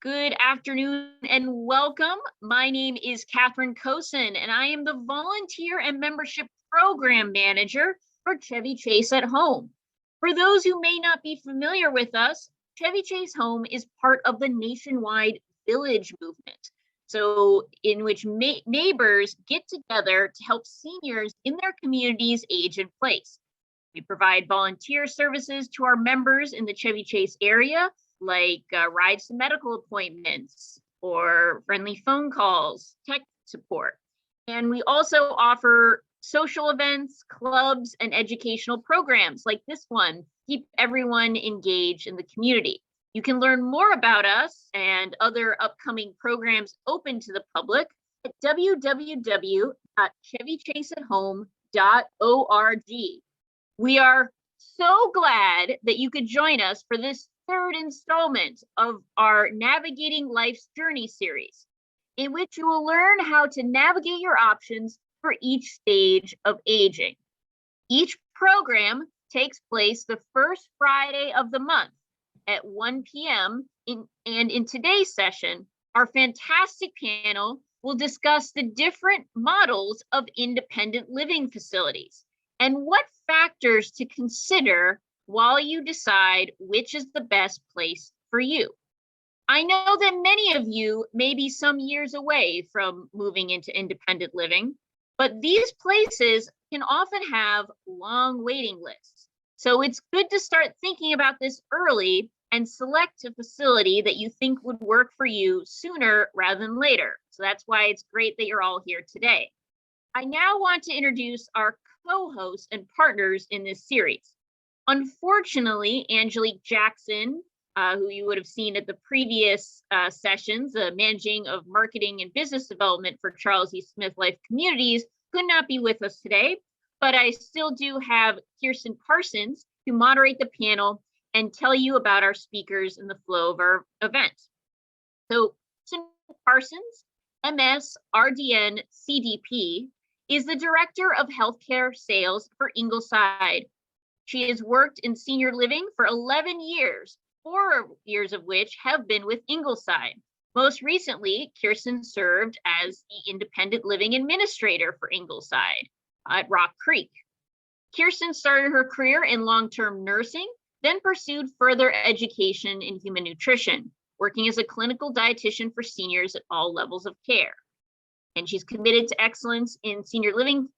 Good afternoon and welcome. My name is Catherine Cosin, and I am the Volunteer and Membership Program Manager for Chevy Chase at Home. For those who may not be familiar with us, Chevy Chase Home is part of the nationwide Village movement, so in which neighbors get together to help seniors in their communities age in place. We provide volunteer services to our members in the Chevy Chase area, like rides to medical appointments or friendly phone calls, tech support. And we also offer social events, clubs, and educational programs like this one, keep everyone engaged in the community. You can learn more about us and other upcoming programs open to the public at www.chevychaseathome.org. We are so glad that you could join us for this third installment of our Navigating Life's Journey series, in which you will learn how to navigate your options for each stage of aging. Each program takes place the first Friday of the month at 1 p.m. And in today's session, our fantastic panel will discuss the different models of independent living facilities and what factors to consider while you decide which is the best place for you. I know that many of you may be some years away from moving into independent living, but these places can often have long waiting lists. So it's good to start thinking about this early and select a facility that you think would work for you sooner rather than later. So that's why it's great that you're all here today. I now want to introduce our co-hosts and partners in this series. Unfortunately, Angelique Jackson, who you would have seen at the previous sessions, managing of marketing and business development for Charles E. Smith Life Communities, could not be with us today, but I still do have Kirsten Parsons to moderate the panel and tell you about our speakers and the flow of our event. So Kirsten Parsons, MS, RDN, CDP, is the Director of Healthcare Sales for Ingleside. She has worked in senior living for 11 years, 4 years of which have been with Ingleside. Most recently, Kirsten served as the Independent Living Administrator for Ingleside at Rock Creek. Kirsten started her career in long-term nursing, then pursued further education in human nutrition, working as a clinical dietitian for seniors at all levels of care. And she's committed to excellence in senior living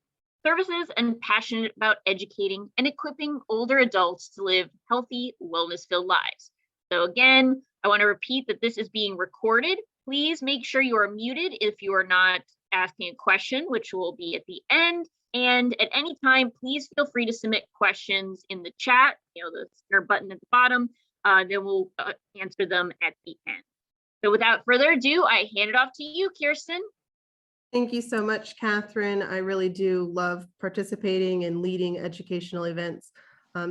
services and passionate about educating and equipping older adults to live healthy, wellness-filled lives. So again, I want to repeat that this is being recorded. Please make sure you are muted if you are not asking a question, which will be at the end. And at any time, please feel free to submit questions in the chat, the center button at the bottom, then we'll answer them at the end. So without further ado, I hand it off to you, Kirsten. Thank you so much, Catherine. I really do love participating and leading educational events.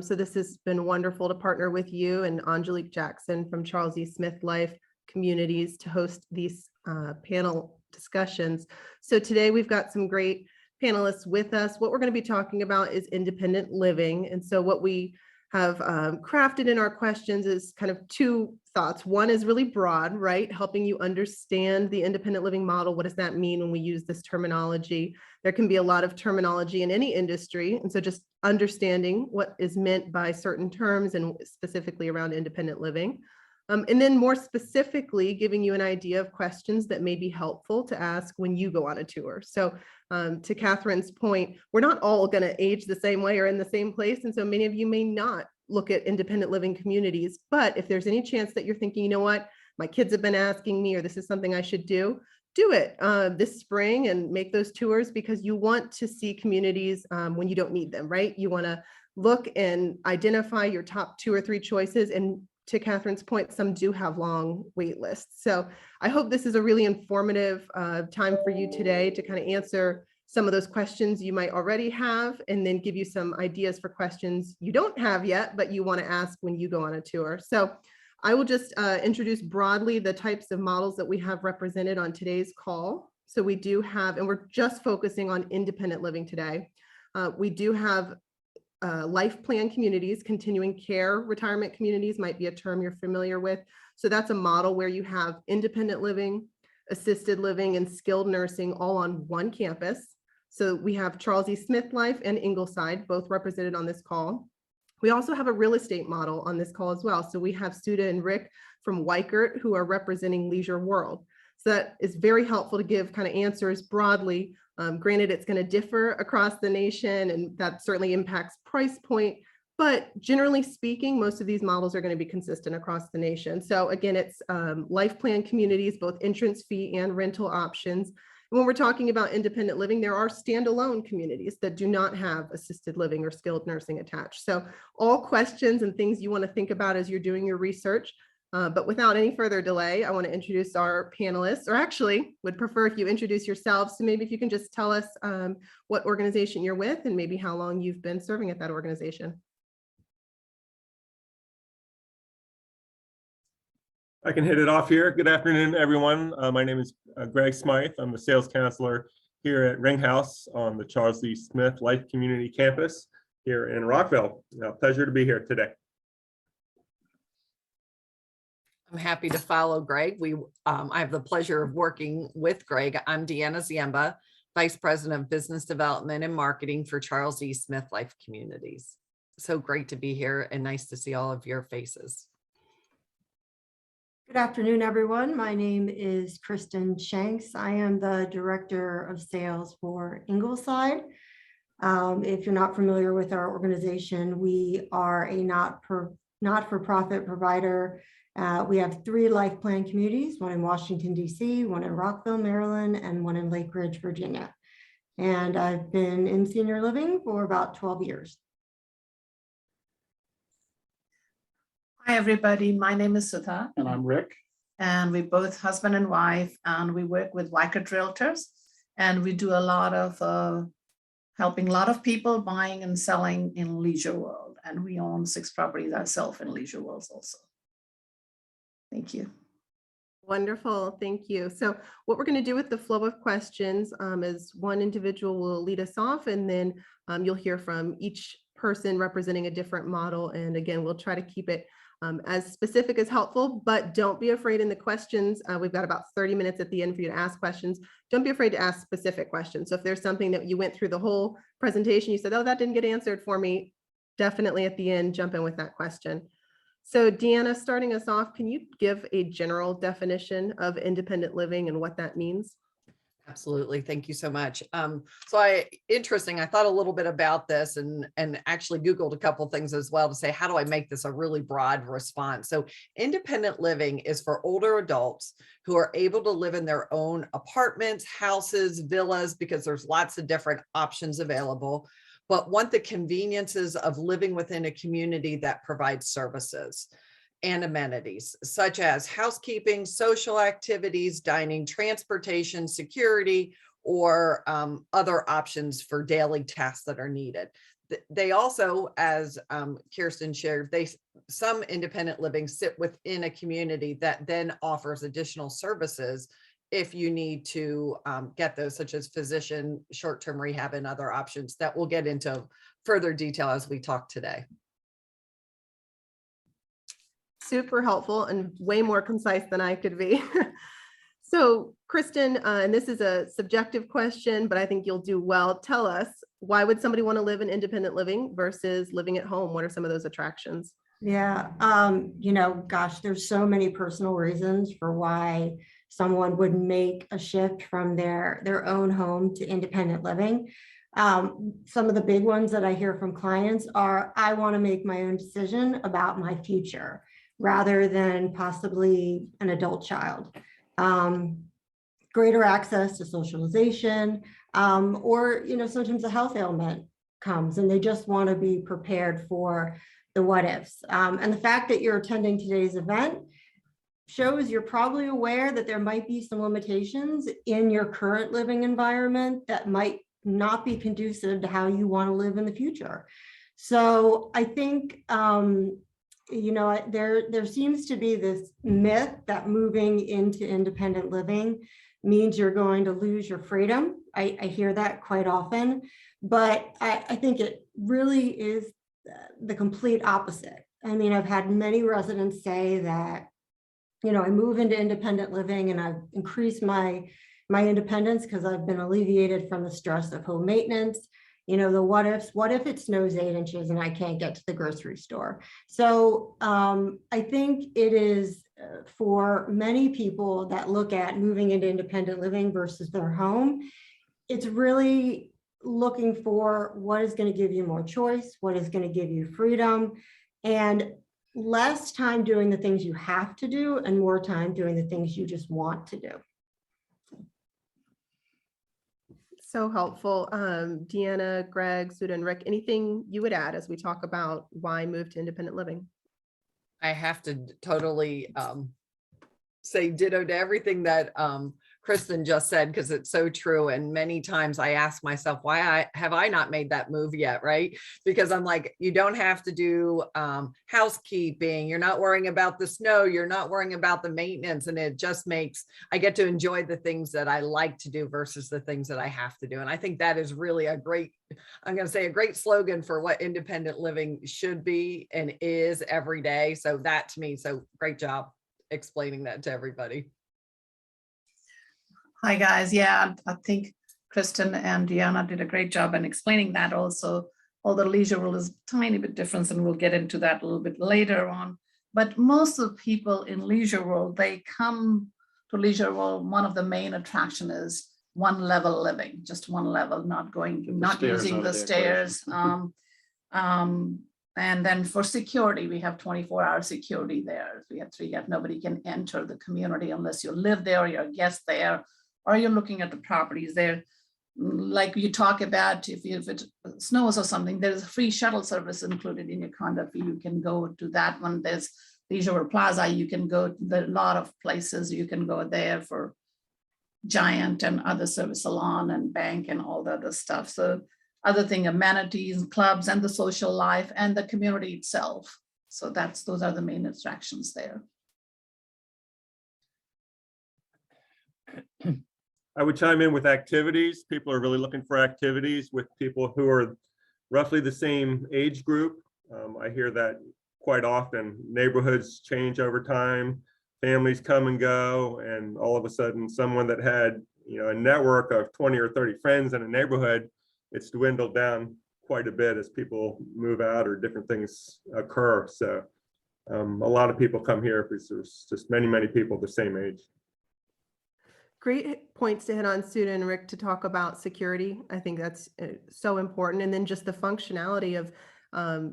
So this has been wonderful to partner with you and Angelique Jackson from Charles E. Smith Life Communities to host these panel discussions. So today we've got some great panelists with us. What we're going to be talking about is independent living. And so what we have crafted in our questions is kind of two thoughts. One is really broad, right? Helping you understand the independent living model. What does that mean when we use this terminology? There can be a lot of terminology in any industry. And so just understanding what is meant by certain terms and specifically around independent living. And then more specifically, giving you an idea of questions that may be helpful to ask when you go on a tour. So to Catherine's point, we're not all going to age the same way or in the same place. And so many of you may not look at independent living communities. But if there's any chance that you're thinking, you know what, my kids have been asking me, or this is something I should do it this spring and make those tours, because you want to see communities when you don't need them, right? You want to look and identify your top 2 or 3 choices. And to Catherine's point, some do have long wait lists. So I hope this is a really informative time for you today to kind of answer some of those questions you might already have, and then give you some ideas for questions you don't have yet, but you want to ask when you go on a tour. So I will just introduce broadly the types of models that we have represented on today's call. So we do have, and we're just focusing on independent living today. We do have life plan communities, continuing care retirement communities might be a term you're familiar with. So that's a model where you have independent living, assisted living, and skilled nursing all on one campus. So we have Charles E. Smythe Life and Ingleside, both represented on this call. We also have a real estate model on this call as well. So we have Sudha and Rick from Weichert who are representing Leisure World. So that is very helpful to give kind of answers broadly. Granted, it's going to differ across the nation, and that certainly impacts price point. But generally speaking, most of these models are going to be consistent across the nation. So again, it's life plan communities, both entrance fee and rental options. And when we're talking about independent living, there are standalone communities that do not have assisted living or skilled nursing attached. So all questions and things you want to think about as you're doing your research. But without any further delay, I want to introduce our panelists, or actually would prefer if you introduce yourselves. So maybe if you can just tell us what organization you're with and maybe how long you've been serving at that organization. I can hit it off here. Good afternoon, everyone. My name is Greg Smythe. I'm the sales counselor here at Ringhouse on the Charles E. Smythe Life Community Campus here in Rockville. Pleasure to be here today. I'm happy to follow Greg. I have the pleasure of working with Greg. I'm Deanna Ziemba, Vice President of Business Development and Marketing for Charles E. Smythe Life Communities. So great to be here and nice to see all of your faces. Good afternoon, everyone. My name is Kristen Shanks. I am the Director of Sales for Ingleside. If you're not familiar with our organization, we are a not-for-profit provider. We have 3 life plan communities, one in Washington, D.C., one in Rockville, Maryland, and one in Lake Ridge, Virginia. And I've been in senior living for about 12 years. Hi, everybody. My name is Sudha. And I'm Rick. And we both husband and wife, and we work with Weichert Realtors. And we do a lot of helping a lot of people buying and selling in Leisure World. And we own 6 properties ourselves in Leisure World also. Thank you. Wonderful. Thank you. So what we're going to do with the flow of questions is one individual will lead us off, and then you'll hear from each person representing a different model. And again, we'll try to keep it as specific as helpful, but don't be afraid in the questions. We've got about 30 minutes at the end for you to ask questions. Don't be afraid to ask specific questions. So if there's something that you went through the whole presentation, you said, oh, that didn't get answered for me, definitely at the end, jump in with that question. So Deanna, starting us off, can you give a general definition of independent living and what that means? Absolutely. Thank you so much. Interesting. I thought a little bit about this and actually Googled a couple things as well to say, how do I make this a really broad response? So independent living is for older adults who are able to live in their own apartments, houses, villas, because there's lots of different options available, but want the conveniences of living within a community that provides services and amenities such as housekeeping, social activities, dining, transportation, security, or other options for daily tasks that are needed. They also, as Kirsten shared, some independent living sit within a community that then offers additional services if you need to get those, such as physician, short-term rehab, and other options that we'll get into further detail as we talk today. Super helpful and way more concise than I could be. So Kristen, and this is a subjective question, but I think you'll do well. Tell us, why would somebody want to live in independent living versus living at home? What are some of those attractions? Yeah, gosh, there's so many personal reasons for why someone would make a shift from their own home to independent living. Some of the big ones that I hear from clients are, I want to make my own decision about my future, rather than possibly an adult child. Greater access to socialization, or sometimes a health ailment comes and they just want to be prepared for the what ifs. And the fact that you're attending today's event shows you're probably aware that there might be some limitations in your current living environment that might not be conducive to how you want to live in the future. So I think there seems to be this myth that moving into independent living means you're going to lose your freedom. I hear that quite often, but I think it really is the complete opposite. I mean, I've had many residents say that I move into independent living and I've increased my independence because I've been alleviated from the stress of home maintenance. The what if it snows 8 inches and I can't get to the grocery store? So I think it is for many people that look at moving into independent living versus their home, it's really looking for what is going to give you more choice, what is going to give you freedom, and less time doing the things you have to do and more time doing the things you just want to do. So helpful. Deanna, Greg, Sudha, and Rick, anything you would add as we talk about why move to independent living? I have to totally say ditto to everything that Kristen just said, because it's so true. And many times I ask myself, why have I not made that move yet? Right? Because I'm like, you don't have to do housekeeping. You're not worrying about the snow. You're not worrying about the maintenance. And it just makes, I get to enjoy the things that I like to do versus the things that I have to do. And I think that is really a great, I'm going to say a great slogan for what independent living should be and is every day. So that to me, so great job explaining that to everybody. Hi, guys. Yeah, I think Kristen and Deanna did a great job in explaining that also. Although leisure world is a tiny bit different, and we'll get into that a little bit later on. But most of the people in leisure world, they come to leisure world. One of the main attraction is one level living, just one level, not using the stairs. And then for security, we have 24-hour security there. We have 3 gates. Nobody can enter the community unless you live there or you're a guest there, or you're looking at the properties there. Like you talk about, if it snows or something, there's a free shuttle service included in your condo fee. You can go to that one. There's Leisure World Plaza. You can go to a lot of places. You can go there for Giant and other service, salon and bank and all the other stuff. So other thing, amenities, clubs, and the social life and the community itself. So those are the main attractions there. I would chime in with activities. People are really looking for activities with people who are roughly the same age group. I hear that quite often. Neighborhoods change over time, families come and go, and all of a sudden someone that had a network of 20 or 30 friends in a neighborhood, it's dwindled down quite a bit as people move out or different things occur. So a lot of people come here because there's just many people the same age. Great points to hit on, Sudha and Rick, to talk about security. I think that's so important. And then just the functionality of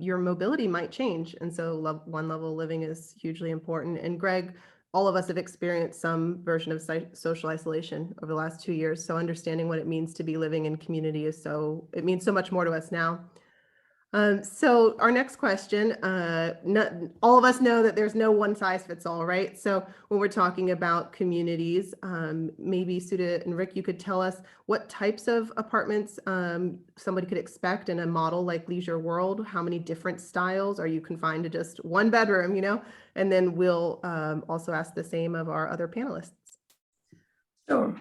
your mobility might change. And so one level living is hugely important. And Greg, all of us have experienced some version of social isolation over the last 2 years. So understanding what it means to be living in community it means so much more to us now. So our next question, all of us know that there's no one size fits all, right? So when we're talking about communities, maybe Sudha and Rick, you could tell us what types of apartments somebody could expect in a model like Leisure World. How many different styles? Are you confined to just one bedroom, And then we'll also ask the same of our other panelists. Sure.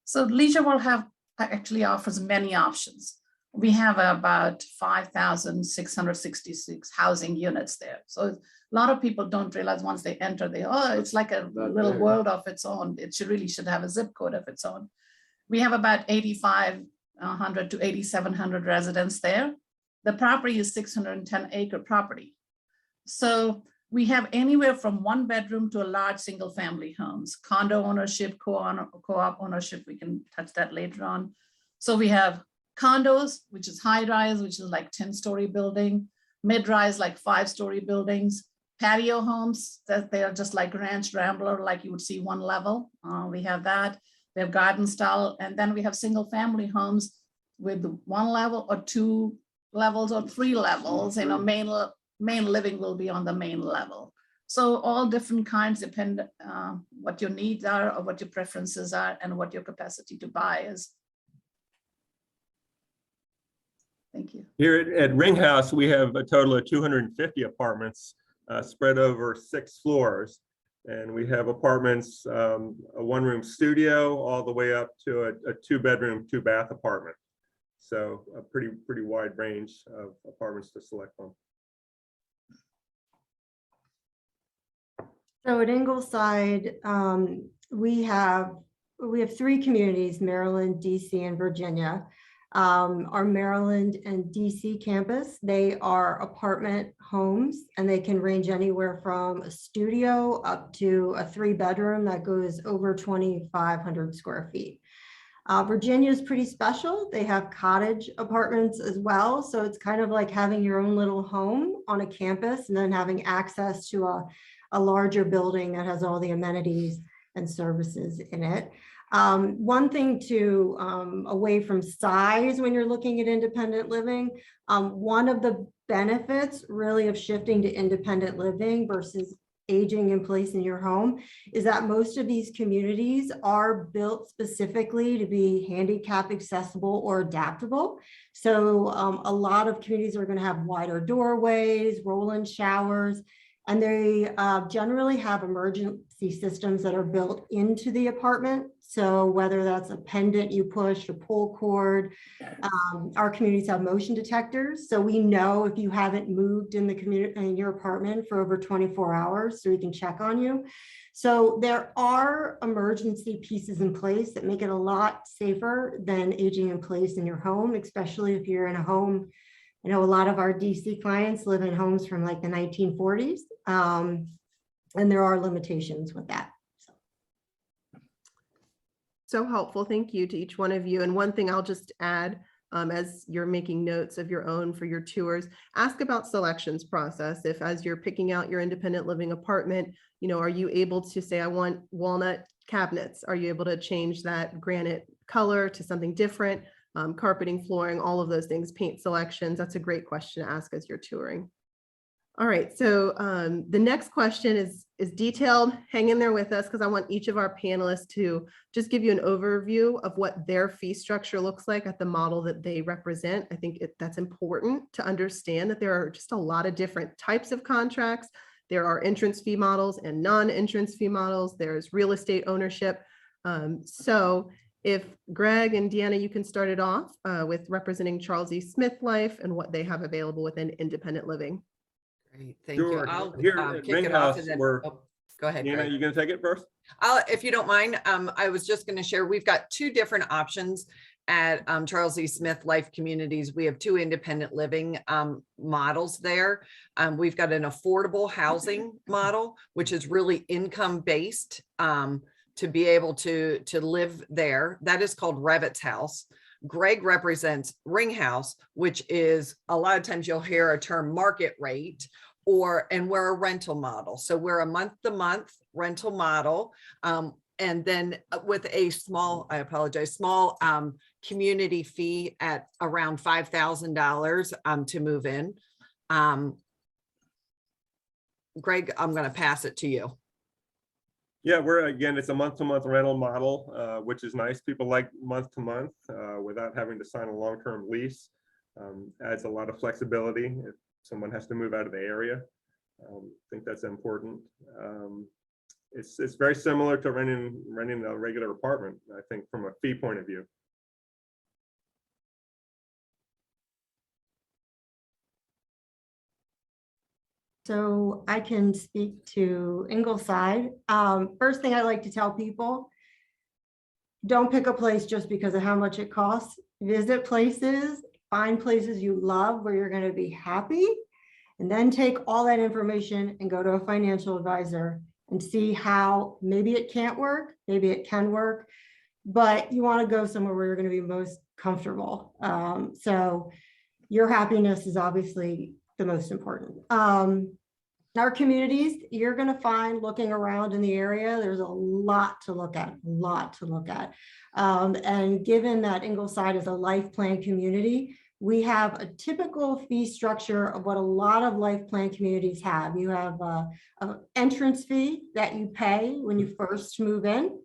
So Leisure World actually offers many options. We have about 5,666 housing units there. So a lot of people don't realize once they enter, it's like a little world of its own. It should have a zip code of its own. We have about 8,500 to 8,700 residents there. The property is 610-acre property. So we have anywhere from 1 bedroom to a large single family homes, condo ownership, co-op ownership. We can touch that later on. So we have condos, which is high rise, which is like 10-story building, mid rise, like 5-story buildings, patio homes that they are just like ranch rambler, like you would see 1 level. We have that. We have garden style, and then we have single family homes with 1 level or 2 levels or 3 levels. Main living will be on the main level. So all different kinds depend what your needs are or what your preferences are and what your capacity to buy is. Thank you. Here at Ringhouse, we have a total of 250 apartments spread over 6 floors. And we have apartments, a 1-room studio, all the way up to a 2-bedroom, 2-bath apartment. So a pretty wide range of apartments to select from. So at Ingleside, we have 3 communities, Maryland, DC, and Virginia. Our Maryland and DC campus, they are apartment homes, and they can range anywhere from a studio up to a 3-bedroom that goes over 2,500 square feet. Virginia is pretty special. They have cottage apartments as well. So it's kind of like having your own little home on a campus and then having access to a larger building that has all the amenities and services in it. One thing to away from size when you're looking at independent living, one of the benefits really of shifting to independent living versus aging in place in your home is that most of these communities are built specifically to be handicap accessible or adaptable. So a lot of communities are going to have wider doorways, roll-in showers, and they generally have emergency systems that are built into the apartment. So whether that's a pendant you push, a pull cord, our communities have motion detectors. So we know if you haven't moved in the community in your apartment for over 24 hours, so we can check on you. So there are emergency pieces in place that make it a lot safer than aging in place in your home, especially if you're in a home. I know a lot of our DC clients live in homes from like the 1940s, and there are limitations with that. So helpful. Thank you to each one of you. And one thing I'll just add, as you're making notes of your own for your tours, ask about selections process. If as you're picking out your independent living apartment, you know, are you able to say, I want walnut cabinets? Are you able to change that granite color to something different? Carpeting, flooring, all of those things, paint selections. That's a great question to ask as you're touring. All right, so the next question is detailed. Hang in there with us because I want each of our panelists to just give you an overview of what their fee structure looks like at the model that they represent. I think that's important to understand that there are just a lot of different types of contracts. There are entrance fee models and non-entrance fee models. There's real estate ownership. So if Greg and Deanna, you can start it off with representing Charles E. Smith Life and what they have available within independent living. Great, thank Sure. you. I'll Here at kick it off Ringhouse, and then, we're- go ahead. Deanna, Greg. you gonna take it first? If you don't mind, I was just going to share, we've got 2 different options at Charles E. Smith Life Communities. We have 2 independent living models there. We've got an affordable housing model, which is really income-based to be able to live there. That is called Revit's House. Greg represents Ringhouse, which is a lot of times you'll hear a term market rate, and we're a rental model. So we're a month-to-month rental model. And then with a small community fee at around $5,000 to move in. Greg, I'm going to pass it to you. Yeah, it's a month-to-month rental model, which is nice. People like month-to-month without having to sign a long-term lease. Adds a lot of flexibility if someone has to move out of the area. I think that's important. It's very similar to renting a regular apartment, I think, from a fee point of view. So I can speak to Ingleside. First thing I like to tell people, don't pick a place just because of how much it costs. Visit places, find places you love where you're going to be happy, and then take all that information and go to a financial advisor and see how maybe it can't work, maybe it can work, but you want to go somewhere where you're going to be most comfortable. So your happiness is obviously the most important. Our communities, you're going to find looking around in the area, there's a lot to look at, and given that Ingleside is a life plan community, we have a typical fee structure of what a lot of life plan communities have. You have an entrance fee that you pay when you first move in,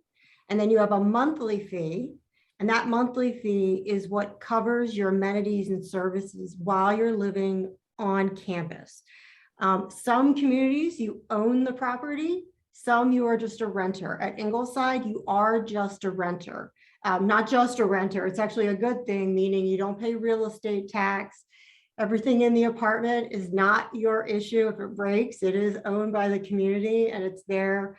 and then you have a monthly fee. And that monthly fee is what covers your amenities and services while you're living on campus. Some communities, you own the property. Some you are just a renter. At Ingleside, you are just a renter. Not just a renter. It's actually a good thing, meaning you don't pay real estate tax. Everything in the apartment is not your issue. If it breaks, it is owned by the community and it's their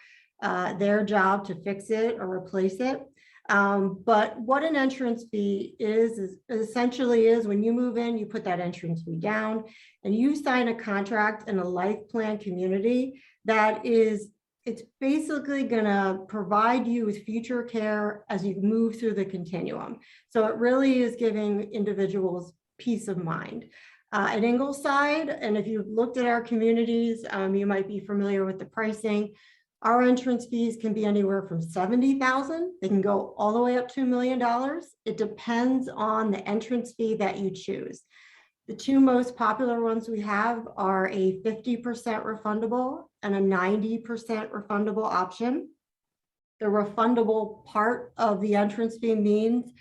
job to fix it or replace it. But what an entrance fee is essentially when you move in, you put that entrance fee down and you sign a contract in a life plan community that is, it's basically gonna provide you with future care as you move through the continuum. So it really is giving individuals peace of mind. At Ingleside, and if you've looked at our communities, you might be familiar with the pricing. Our entrance fees can be anywhere from $70,000. They can go all the way up to $1 million. It depends on the entrance fee that you choose. The two most popular ones we have are a 50% refundable and a 90% refundable option. The refundable part of the entrance fee means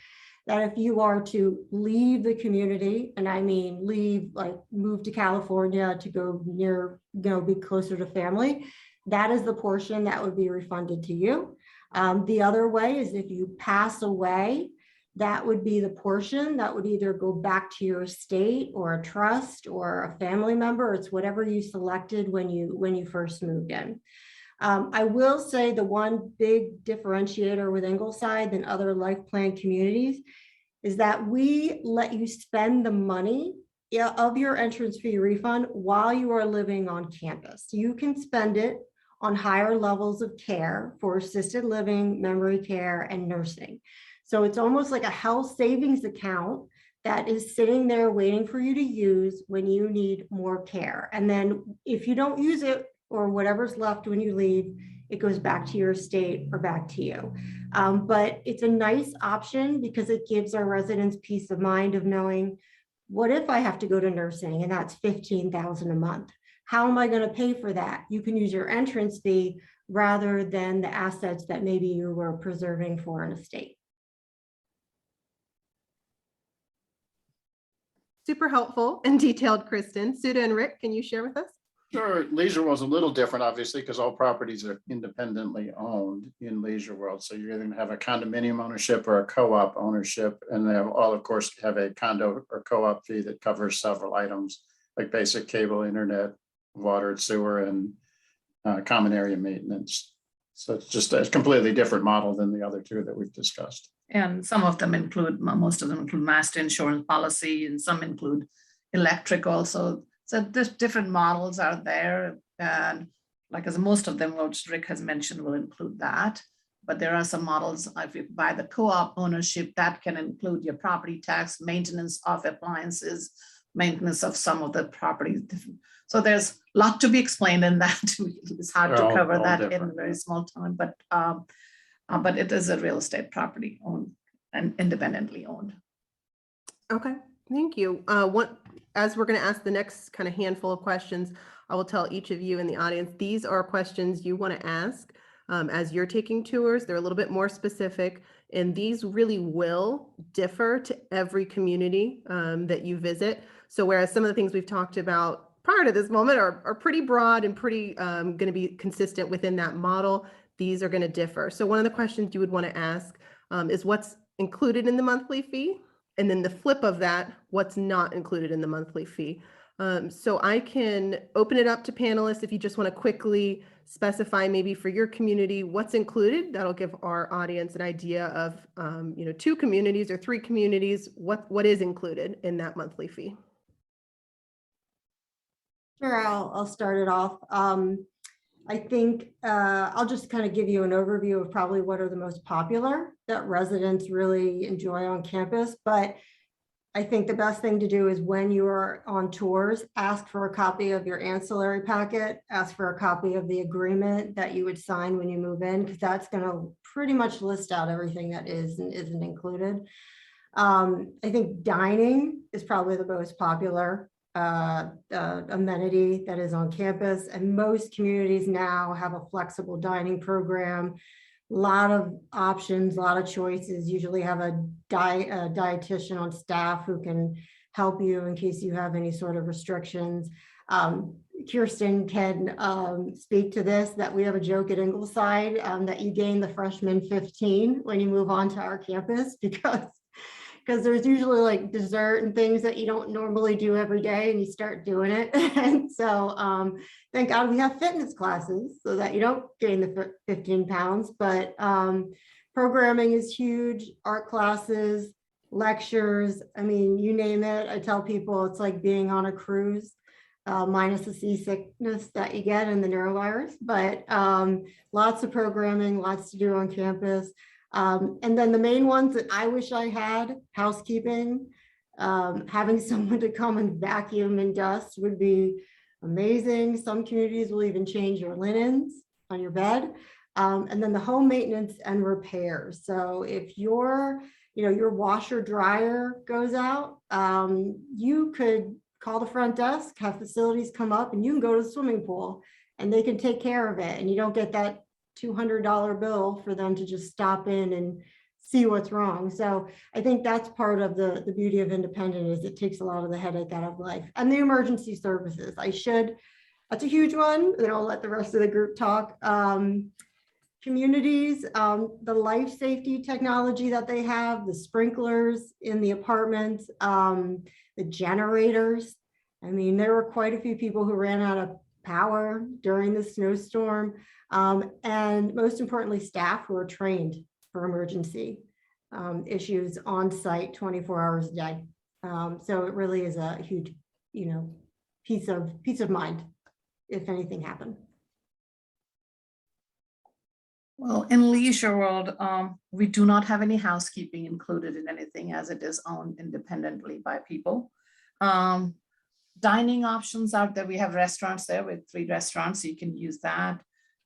that if you are to leave the community, and I mean leave, like move to California to go near, be closer to family, that is the portion that would be refunded to you. The other way is if you pass away, that would be the portion that would either go back to your estate or a trust or a family member. It's whatever you selected when you first moved in. I will say the one big differentiator with Ingleside than other life plan communities is that we let you spend the money of your entrance fee refund while you are living on campus. You can spend it on higher levels of care for assisted living, memory care, and nursing. So it's almost like a health savings account that is sitting there waiting for you to use when you need more care. And then if you don't use it, or whatever's left when you leave, it goes back to your estate or back to you. But it's a nice option because it gives our residents peace of mind of knowing, what if I have to go to nursing and that's $15,000 a month? How am I going to pay for that? You can use your entrance fee rather than the assets that maybe you were preserving for an estate. Super helpful and detailed, Kristen. Sudha and Rick, can you share with us? Sure. Leisure World's a little different, obviously, because all properties are independently owned in Leisure World. So you're going to have a condominium ownership or a co-op ownership, and they all, of course, have a condo or co-op fee that covers several items like basic cable, internet, water and sewer, and common area maintenance. So it's just a completely different model than the other two that we've discussed. And some of them include, most of them include master insurance policy, and some include electric also. So there's different models out there, and like as most of them, what Rick has mentioned, will include that. But there are some models, if you buy the co-op ownership, that can include your property tax, maintenance of appliances, maintenance of some of the properties. So there's a lot to be explained in that. It's hard to cover that in a very small time, but it is a real estate property owned and independently owned. Okay, thank you. As we're going to ask the next kind of handful of questions, I will tell each of you in the audience, these are questions you want to ask as you're taking tours. They're a little bit more specific, and these really will differ to every community that you visit. So whereas some of the things we've talked about prior to this moment are pretty broad and pretty going to be consistent within that model, these are going to differ. So one of the questions you would want to ask is what's included in the monthly fee? And then the flip of that, what's not included in the monthly fee. So I can open it up to panelists if you just want to quickly specify maybe for your community what's included. That'll give our audience an idea of 2 communities or 3 communities, what is included in that monthly fee. Sure, I'll start it off. I think I'll just kind of give you an overview of probably what are the most popular that residents really enjoy on campus. But I think the best thing to do is when you are on tours, ask for a copy of your ancillary packet, ask for a copy of the agreement that you would sign when you move in, because that's going to pretty much list out everything that is and isn't included. I think dining is probably the most popular amenity that is on campus, and most communities now have a flexible dining program. A lot of options, a lot of choices. Usually have a dietitian on staff who can help you in case you have any sort of restrictions. Kirsten can speak to this, that we have a joke at Ingleside that you gain the freshman 15 when you move on to our campus, because because there's usually like dessert and things that you don't normally do every day and you start doing it. And so thank God we have fitness classes so that you don't gain the 15 pounds, but programming is huge, art classes, lectures. I mean, you name it. I tell people it's like being on a cruise, minus the seasickness that you get and the neurovirus, but lots of programming, lots to do on campus. And then the main ones that I wish I had, housekeeping, having someone to come and vacuum and dust would be amazing. Some communities will even change your linens on your bed. And then the home maintenance and repairs. So if your washer dryer goes out, you could call the front desk, have facilities come up, and you can go to the swimming pool and they can take care of it. And you don't get that $200 bill for them to just stop in and see what's wrong. So I think that's part of the beauty of independent, is it takes a lot of the headache out of life. And the emergency services, that's a huge one. Then I'll let the rest of the group talk. Communities, the life safety technology that they have, the sprinklers in the apartments, the generators. I mean, there were quite a few people who ran out of power during the snowstorm. And most importantly, staff who are trained for emergency issues on site 24 hours a day. So it really is a huge, peace of mind if anything happened. Well, in Leisure World, we do not have any housekeeping included in anything, as it is owned independently by people. Dining options out there, we have restaurants there with 3 restaurants, so you can use that.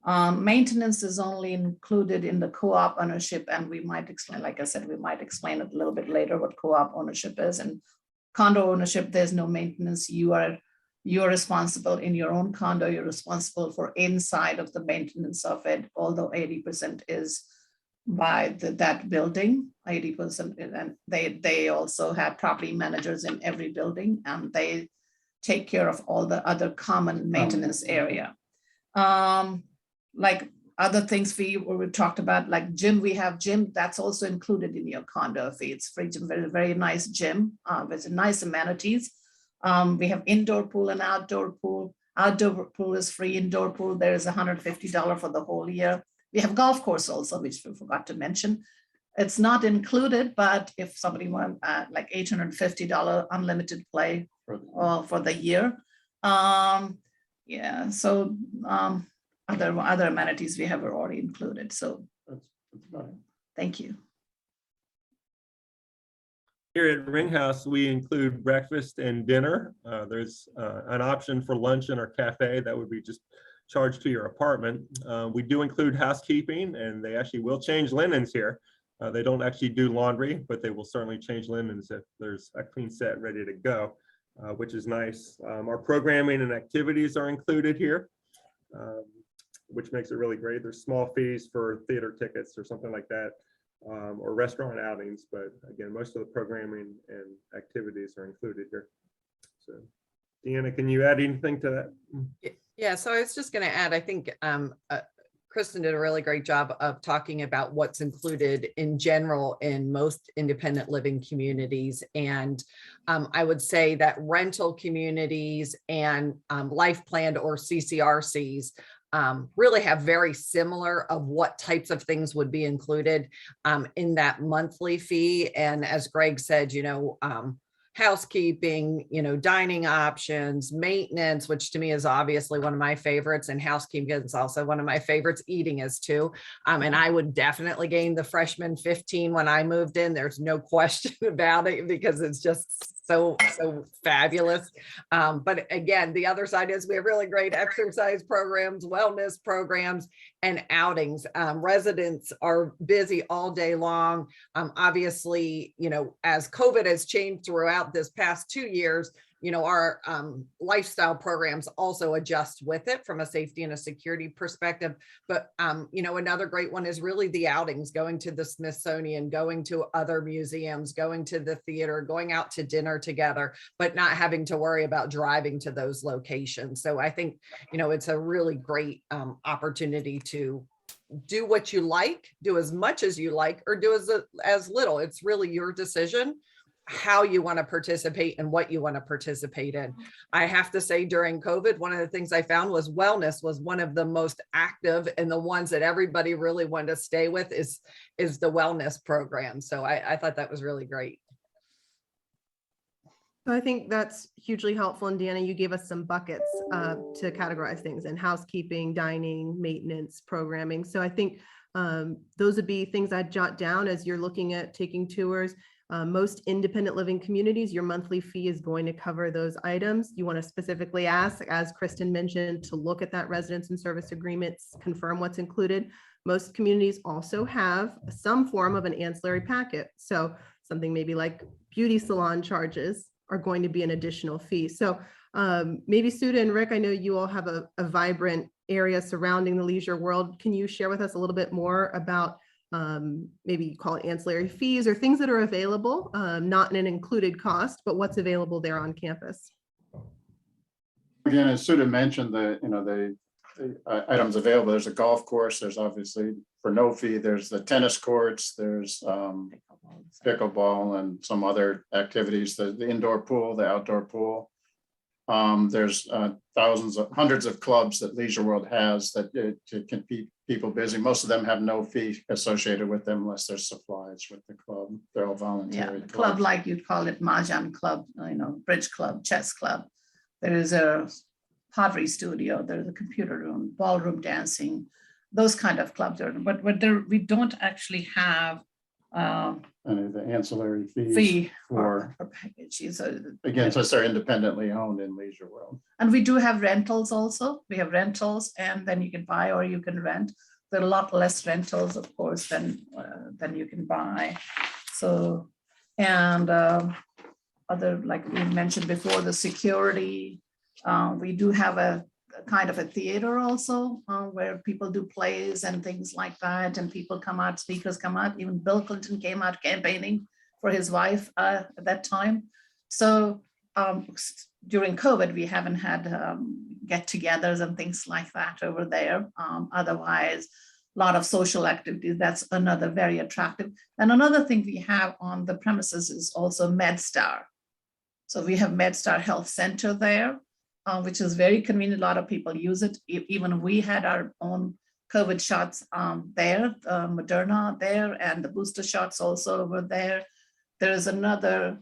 Maintenance is only included in the co-op ownership, and we might explain, like I said, we might explain it a little bit later what co-op ownership is. And condo ownership, there's no maintenance. You're responsible in your own condo. You're responsible for inside of the maintenance of it, although 80% is by that building, 80%. And they also have property managers in every building, and they take care of all the other common maintenance area. Like other things we talked about, like gym, we have gym, that's also included in your condo fee. It's free gym, very, very nice gym with nice amenities. We have indoor pool and outdoor pool. Outdoor pool is free, indoor pool, there is $150 for the whole year. We have golf course also, which we forgot to mention. It's not included, but if somebody wants like $850 unlimited play for the year. Yeah, so other amenities we have already included. So that's about it. Thank you. Here at Ringhouse, we include breakfast and dinner. There's an option for lunch in our cafe that would be just charged to your apartment. We do include housekeeping, and they actually will change linens here. They don't actually do laundry, but they will certainly change linens if there's a clean set ready to go, which is nice. Our programming and activities are included here, which makes it really great. There's small fees for theater tickets or something like that. Or restaurant outings, but again, most of the programming and activities are included here. So, Deanna, can you add anything to that? Yeah, so I was just going to add, I think Kristen did a really great job of talking about what's included in general in most independent living communities. And I would say that rental communities and life planned or CCRCs really have very similar of what types of things would be included in that monthly fee. And as Greg said, housekeeping, dining options, maintenance, which to me is obviously one of my favorites, and housekeeping is also one of my favorites. Eating is too. And I would definitely gain the freshman 15 when I moved in. There's no question about it, because it's just so fabulous. But again, the other side is we have really great exercise programs, wellness programs, and outings. Residents are busy all day long. Obviously, as COVID has changed throughout this past 2 years, our lifestyle programs also adjust with it from a safety and a security perspective. But, another great one is really the outings, going to the Smithsonian, going to other museums, going to the theater, going out to dinner together, but not having to worry about driving to those locations. So I think, it's a really great opportunity to do what you like, do as much as you like, or do as little. It's really your decision. how you want to participate and what you want to participate in. I have to say, during COVID, one of the things I found was wellness was one of the most active, and the ones that everybody really wanted to stay with is the wellness program. So I thought that was really great. So I think that's hugely helpful. And Deanna, you gave us some buckets to categorize things in: housekeeping, dining, maintenance, programming. So I think those would be things I'd jot down as you're looking at taking tours. Most independent living communities, your monthly fee is going to cover those items. You want to specifically ask, as Kristen mentioned, to look at that residence and service agreements, confirm what's included. Most communities also have some form of an ancillary packet. So something maybe like beauty salon charges are going to be an additional fee. So maybe Sudha and Rick, I know you all have a vibrant area surrounding the leisure world. Can you share with us a little bit more about maybe you call it ancillary fees or things that are available, not in an included cost, but what's available there on campus? Again, as Sudha mentioned, the items available, there's a golf course, there's obviously for no fee, there's the tennis courts, there's pickleball and some other activities, the indoor pool, the outdoor pool. There's hundreds of clubs that Leisure World has that can keep people busy. Most of them have no fee associated with them unless there's supplies with the club. They're all voluntary. Yeah, club, like you'd call it mahjong club, bridge club, chess club. There is a pottery studio, there's a computer room, ballroom dancing, those kind of clubs are, but we don't actually have any of the ancillary fees fee for packages. Again, since they're independently owned in Leisure World. And we do have rentals also. We have rentals, and then you can buy or you can rent. There are a lot less rentals, of course, than you can buy. So, and other, like we mentioned before, the security. We do have a kind of a theater also where people do plays and things like that, and people come out, speakers come out. Even Bill Clinton came out campaigning for his wife at that time. So during COVID, we haven't had get-togethers and things like that over there. Otherwise, a lot of social activities. That's another very attractive. And another thing we have on the premises is also MedStar. So we have MedStar Health Center there, which is very convenient. A lot of people use it. Even we had our own COVID shots there, Moderna there, and the booster shots also over there. There is another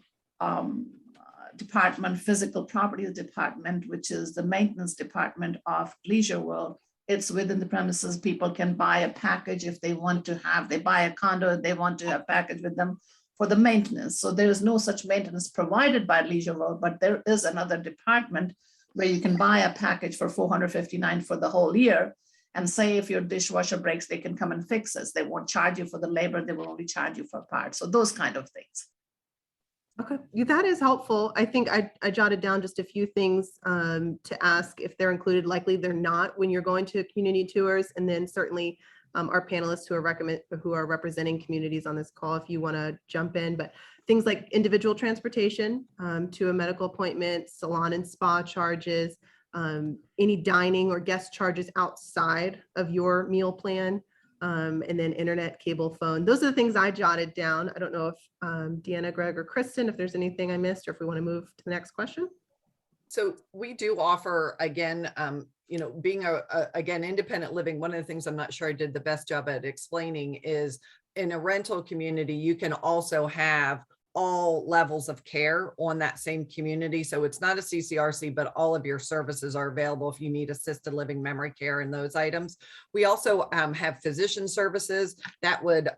department, physical properties department, which is the maintenance department of Leisure World. It's within the premises. People can buy a package if they want to have, they buy a condo, they want to have a package with them for the maintenance. So there is no such maintenance provided by Leisure World, but there is another department where you can buy a package for $459 for the whole year. And say if your dishwasher breaks, they can come and fix it. They won't charge you for the labor, they will only charge you for parts. So those kind of things. Okay, that is helpful. I think I jotted down just a few things to ask if they're included. Likely they're not when you're going to community tours, and then certainly our panelists who are representing communities on this call, if you want to jump in. But things like individual transportation to a medical appointment, salon and spa charges, any dining or guest charges outside of your meal plan. And then internet, cable, phone. Those are the things I jotted down. I don't know if Deanna, Greg, or Kristen, if there's anything I missed, or if we want to move to the next question. So we do offer, again, being again, independent living. One of the things I'm not sure I did the best job at explaining is in a rental community, you can also have all levels of care on that same community. So it's not a CCRC, but all of your services are available if you need assisted living, memory care, and those items. We also have physician services that would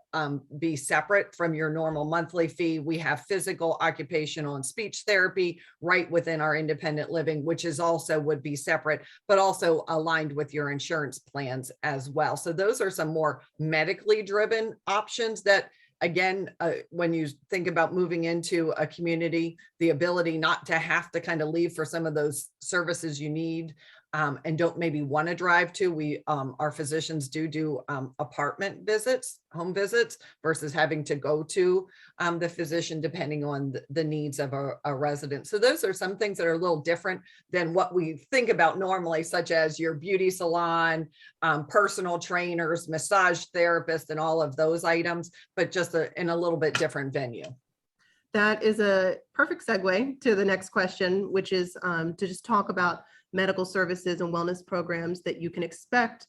be separate from your normal monthly fee. We have physical, occupational, and speech therapy right within our independent living, which is also would be separate, but also aligned with your insurance plans as well. So those are some more medically driven options that, again, when you think about moving into a community, the ability not to have to kind of leave for some of those services you need and don't maybe want to drive to, our physicians do apartment visits, home visits, versus having to go to the physician depending on the needs of a resident. So those are some things that are a little different than what we think about normally, such as your beauty salon, personal trainers, massage therapists, and all of those items, but just in a little bit different venue. that is a perfect segue to the next question, which is to just talk about medical services and wellness programs that you can expect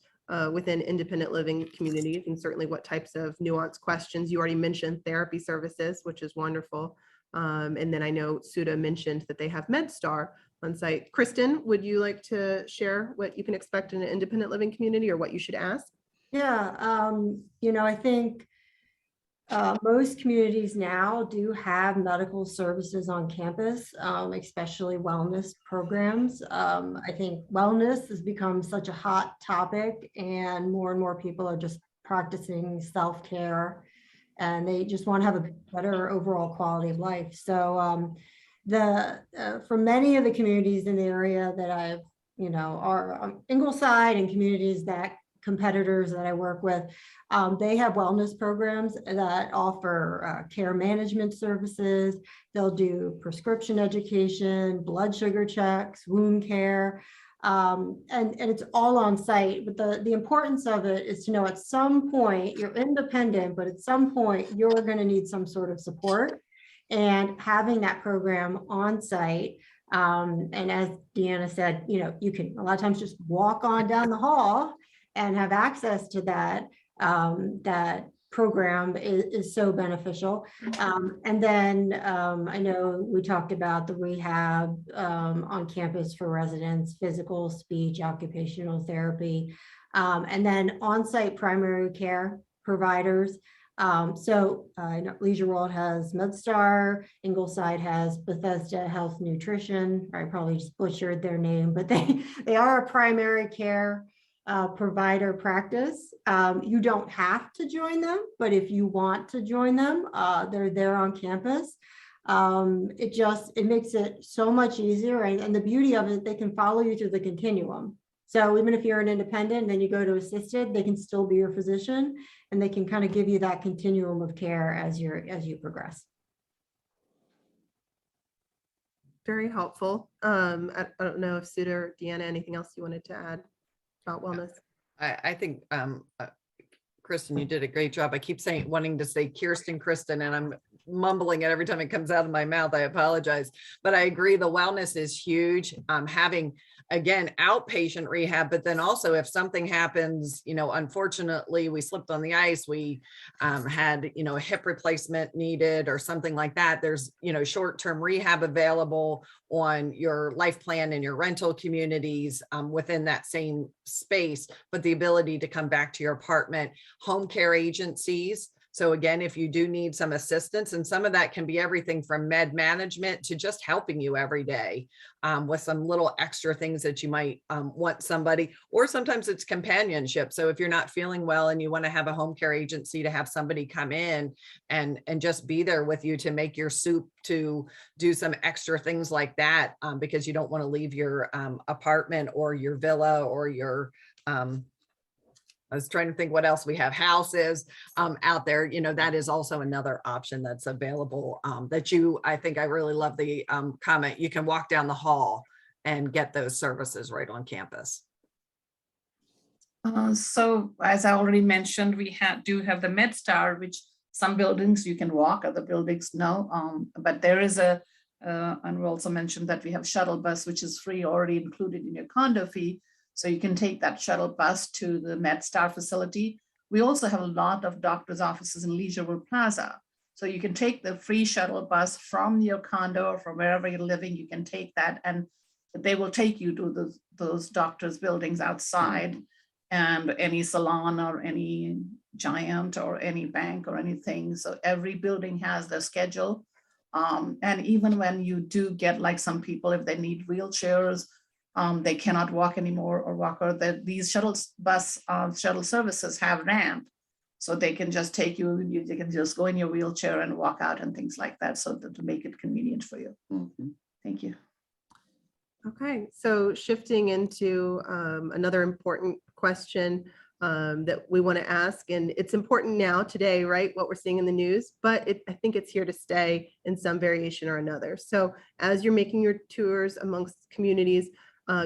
within independent living communities, and certainly what types of nuanced questions. You already mentioned therapy services, which is wonderful. And then I know Sudha mentioned that they have MedStar on site. Kristen, would you like to share what you can expect in an independent living community or what you should ask? Yeah, I think most communities now do have medical services on campus, especially wellness programs. I think wellness has become such a hot topic, and more people are just practicing self-care, and they just want to have a better overall quality of life. So for many of the communities in the area that I've, are Ingleside and communities that competitors that I work with, they have wellness programs that offer care management services. They'll do prescription education, blood sugar checks, wound care, and it's all on site. But the importance of it is to know at some point you're independent, but at some point you're going to need some sort of support, and having that program on site. And as Deanna said, you can a lot of times just walk on down the hall and have access to that. That program is so beneficial. And then I know we talked about the rehab on campus for residents, physical, speech, occupational therapy, and then on-site primary care providers. So I know Leisure World has MedStar, Ingleside has Bethesda Health Nutrition. I probably just butchered their name, but they are a primary care provider practice. You don't have to join them, but if you want to join them, they're there on campus. It makes it so much easier, and the beauty of it, they can follow you through the continuum. So even if you're an independent and then you go to assisted, they can still be your physician, and they can kind of give you that continuum of care as you progress. Very helpful. I don't know if Sudha or Deanna, anything else you wanted to add about wellness? I think, Kristen, you did a great job. I keep wanting to say Kristen, and I'm mumbling it every time it comes out of my mouth. I apologize, but I agree. The wellness is huge. Having, again, outpatient rehab, but then also if something happens, unfortunately we slipped on the ice, we had, a hip replacement needed or something like that. There's, short-term rehab available on your life plan and your rental communities within that same space, but the ability to come back to your apartment, home care agencies. So again, if you do need some assistance, and some of that can be everything from med management to just helping you every day with some little extra things that you might want somebody, or sometimes it's companionship. So if you're not feeling well and you want to have a home care agency to have somebody come in and just be there with you to make your soup, to do some extra things like that, because you don't want to leave your apartment or your villa or your I was trying to think what else we have, houses out there, that is also another option that's available I think I really love the comment. You can walk down the hall and get those services right on campus. So as I already mentioned, we do have the MedStar, which some buildings you can walk, other buildings no. But there is and we also mentioned that we have shuttle bus, which is free, already included in your condo fee. So you can take that shuttle bus to the MedStar facility. We also have a lot of doctors' offices in Leisure World Plaza. So you can take the free shuttle bus from your condo or from wherever you're living. You can take that, and they will take you to those doctors' buildings outside, and any salon or any Giant or any bank or anything. So every building has their schedule. And even when you do get, like, some people, if they need wheelchairs, they cannot walk anymore or walker, that these shuttle services have ramp, so they can just take you, they can just go in your wheelchair and walk out and things like that, so that to make it convenient for you. Thank you. Okay, so shifting into another important question that we want to ask, and it's important now today, right? What we're seeing in the news, but I think it's here to stay in some variation or another. So as you're making your tours amongst communities,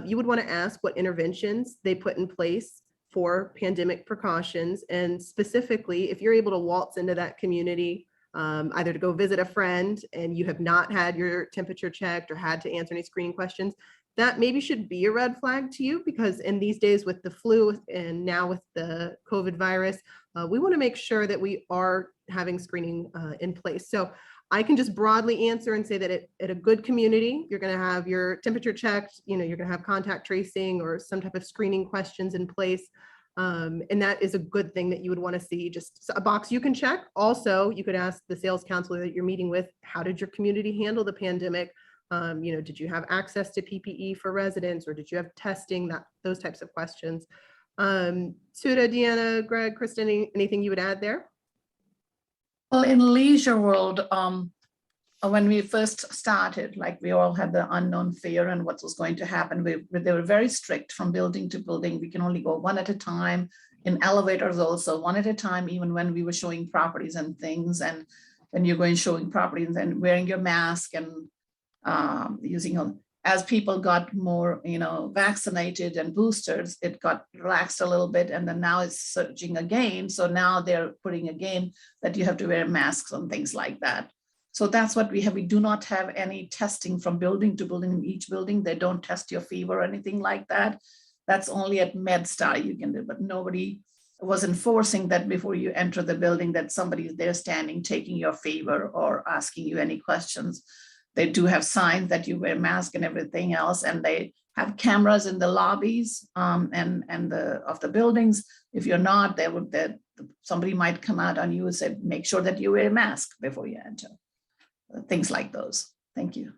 you would want to ask what interventions they put in place for pandemic precautions, and specifically if you're able to waltz into that community either to go visit a friend and you have not had your temperature checked or had to answer any screening questions, that maybe should be a red flag to you, because in these days with the flu and now with the COVID virus, we want to make sure that we are having screening in place. So I can just broadly answer and say that at a good community, you're going to have your temperature checked, you're going to have contact tracing or some type of screening questions in place. And that is a good thing that you would want to see, just a box you can check. Also, you could ask the sales counselor that you're meeting with, how did your community handle the pandemic? Did you have access to PPE for residents, or did you have testing? Those types of questions. Sudha, Deanna, Greg, Kristen, anything you would add there? Well, in Leisure World, when we first started, like we all had the unknown fear and what was going to happen, they were very strict from building to building. We can only go one at a time, in elevators also, one at a time, even when we were showing properties and things. And when you're going showing properties and wearing your mask and as people got more, vaccinated and boosters, it got relaxed a little bit, and then now it's surging again. So now they're putting again that you have to wear masks and things like that. So that's what we have. We do not have any testing from building to building. In each building, they don't test your fever or anything like that. That's only at MedStar you can do, but nobody was enforcing that before you enter the building, that somebody is there standing, taking your fever or asking you any questions. They do have signs that you wear mask and everything else, and they have cameras in the lobbies of the buildings. If you're not, somebody might come out on you and say, make sure that you wear a mask before you enter. Things like those. Thank you.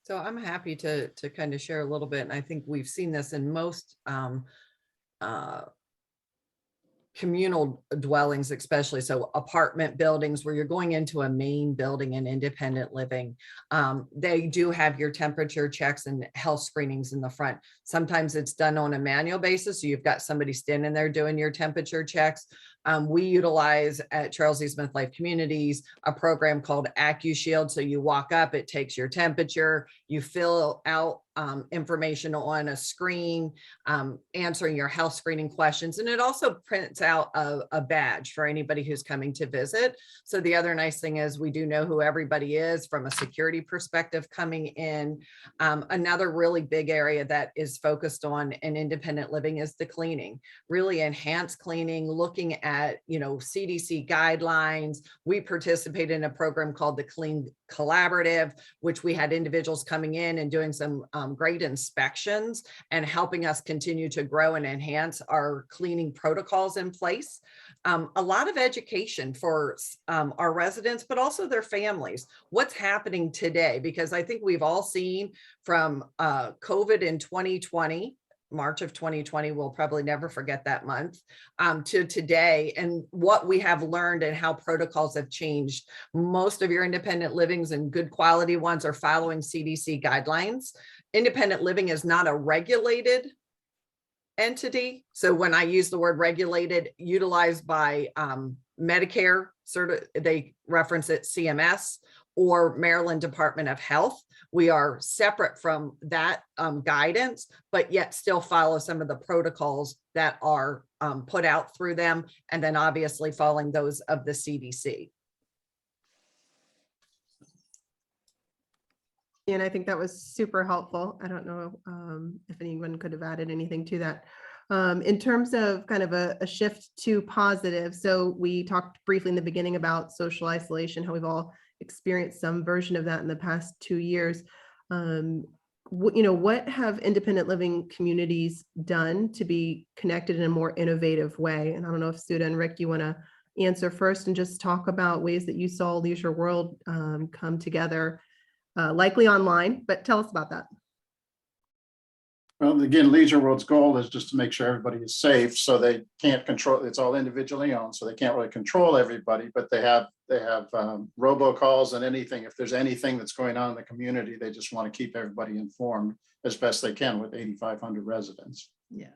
So I'm happy to kind of share a little bit, and I think we've seen this in most communal dwellings, especially so apartment buildings where you're going into a main building and independent living. They do have your temperature checks and health screenings in the front. Sometimes it's done on a manual basis, so you've got somebody standing there doing your temperature checks. We utilize at Charles E. Smith Life Communities a program called AccuShield. So you walk up, it takes your temperature, you fill out information on a screen, answering your health screening questions. And it also prints out a badge for anybody who's coming to visit. So the other nice thing is we do know who everybody is from a security perspective coming in. Another really big area that is focused on in independent living is the cleaning, really enhanced cleaning, looking at, CDC guidelines. We participate in a program called the Clean Collaborative, which we had individuals coming in and doing some great inspections and helping us continue to grow and enhance our cleaning protocols in place. A lot of education for our residents, but also their families. What's happening today? Because I think we've all seen from COVID in 2020, March of 2020, we'll probably never forget that month, to today, and what we have learned and how protocols have changed. Most of your independent livings and good quality ones are following CDC guidelines. Independent living is not a regulated entity. So when I use the word regulated, utilized by Medicare, they reference it CMS or Maryland Department of Health. We are separate from that guidance, but yet still follow some of the protocols that are put out through them, and then obviously following those of the CDC. And I think that was super helpful. I don't know if anyone could have added anything to that. In terms of kind of a shift to positive, so we talked briefly in the beginning about social isolation, how we've all experienced some version of that in the past 2 years. What have independent living communities done to be connected in a more innovative way? And I don't know if Sudha and Rick, you want to answer first and just talk about ways that you saw Leisure World come together, likely online, but tell us about that. Well, again, Leisure World's goal is just to make sure everybody is safe, so they can't control, it's all individually owned, so they can't really control everybody, but they have robocalls and anything. If there's anything that's going on in the community, they just want to keep everybody informed as best they can with 8,500 residents. Yeah.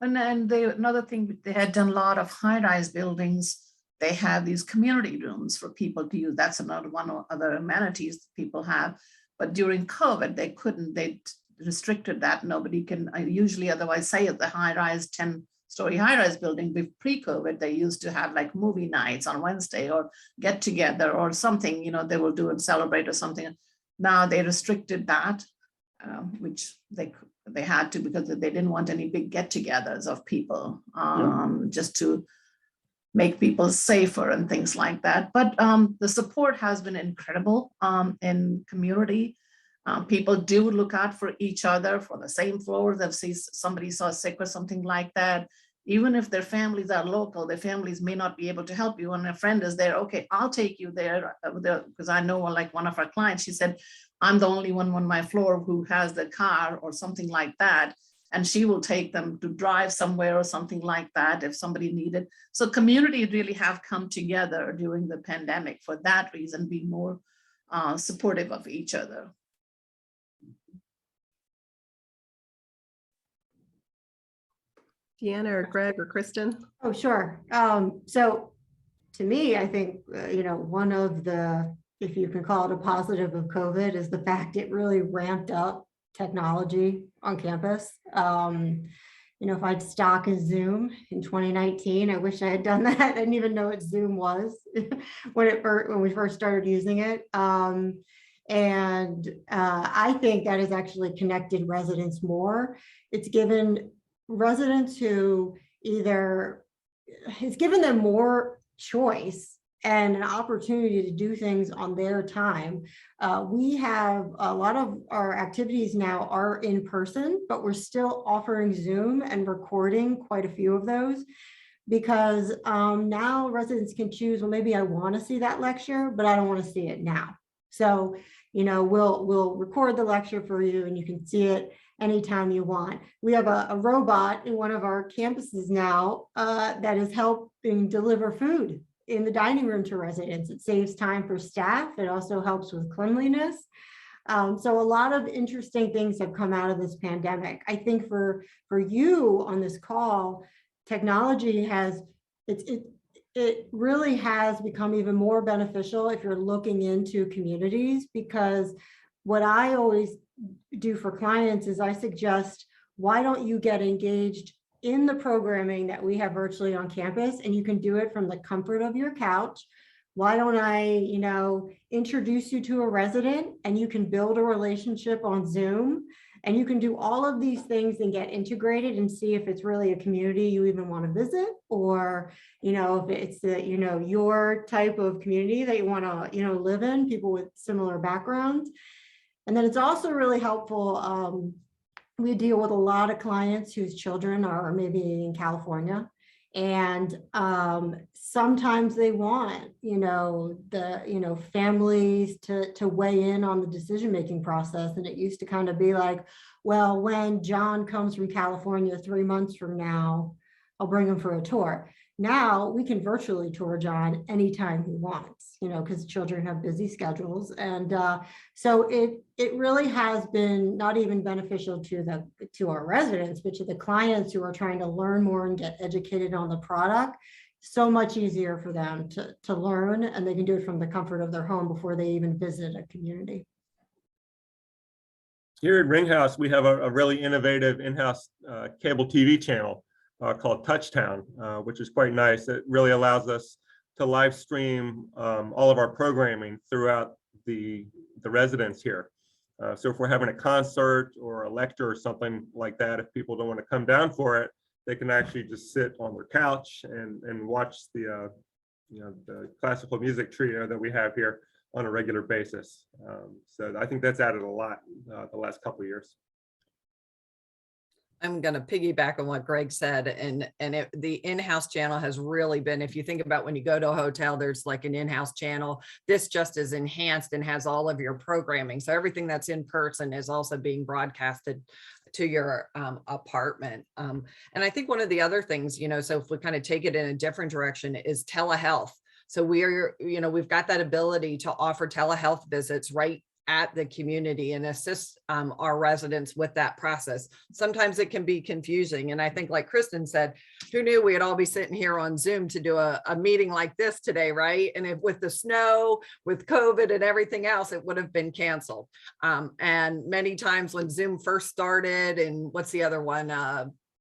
And then another thing, they had done a lot of high-rise buildings. They have these community rooms for people to use. That's another one of other amenities people have. But during COVID, they restricted that. Nobody can usually otherwise say at the high rise 10 story high-rise building, pre-COVID, they used to have like movie nights on Wednesday or get together or something, you know, they will do and celebrate or something. Now they restricted that, which they had to because they didn't want any big get-togethers of people, just to make people safer and things like that. But the support has been incredible in community. People do look out for each other for the same floors. If somebody saw sick or something like that, even if their families are local, their families may not be able to help you. And a friend is there, okay, I'll take you there. Because I know like one of our clients, she said, I'm the only one on my floor who has the car or something like that. And she will take them to drive somewhere or something like that if somebody needed. So communities really have come together during the pandemic for that reason, be more supportive of each other. Deanna or Greg or Kristen? Oh, sure. So to me, I think, you know, one of the, if you can call it a positive of COVID, is the fact it really ramped up technology on campus. You know, if I'd stock a Zoom in 2019, I wish I had done that. I didn't even know what Zoom was when we first started using it. I think that has actually connected residents more. It's given residents who it's given them more choice and an opportunity to do things on their time. We have a lot of our activities now are in person, but we're still offering Zoom and recording quite a few of those because now residents can choose, well, maybe I want to see that lecture, but I don't want to see it now. So, you know, we'll record the lecture for you and you can see it anytime you want. We have a robot in one of our campuses now that is helping deliver food in the dining room to residents. It saves time for staff. It also helps with cleanliness. So a lot of interesting things have come out of this pandemic. I think for you on this call, technology has, it really has become even more beneficial if you're looking into communities, because what I always do for clients is I suggest, why don't you get engaged in the programming that we have virtually on campus, and you can do it from the comfort of your couch. Why don't I, you know, introduce you to a resident and you can build a relationship on Zoom, and you can do all of these things and get integrated and see if it's really a community you even want to visit, or, you know, if it's the, you know, your type of community that you want to, you know, live in, people with similar backgrounds. And then it's also really helpful. We deal with a lot of clients whose children are maybe in California, and sometimes they want, you know, families to weigh in on the decision-making process. And it used to kind of be like, well, when John comes from California 3 months from now, I'll bring him for a tour. Now we can virtually tour John anytime he wants, you know, because children have busy schedules. And so it really has been not even beneficial to our residents, but to the clients who are trying to learn more and get educated on the product. So much easier for them to learn, and they can do it from the comfort of their home before they even visit a community. Here at Ringhouse, we have a really innovative in-house cable TV channel called Touchtown, which is quite nice. It really allows us to live stream all of our programming throughout the residence here. So if we're having a concert or a lecture or something like that, if people don't want to come down for it, they can actually just sit on their couch and watch the the classical music trio that we have here on a regular basis. So I think that's added a lot the last couple of years. I'm going to piggyback on what Greg said, and the in-house channel has really been, if you think about when you go to a hotel, there's like an in-house channel. This just is enhanced and has all of your programming. So everything that's in person is also being broadcasted to your apartment. And I think one of the other things, you know, so if we kind of take it in a different direction, is telehealth. So we've got that ability to offer telehealth visits right at the community and assist our residents with that process. Sometimes it can be confusing. And I think, like Kristen said, who knew we'd all be sitting here on Zoom to do a meeting like this today, right? And with the snow, with COVID and everything else, it would have been canceled. And many times when Zoom first started, and what's the other one?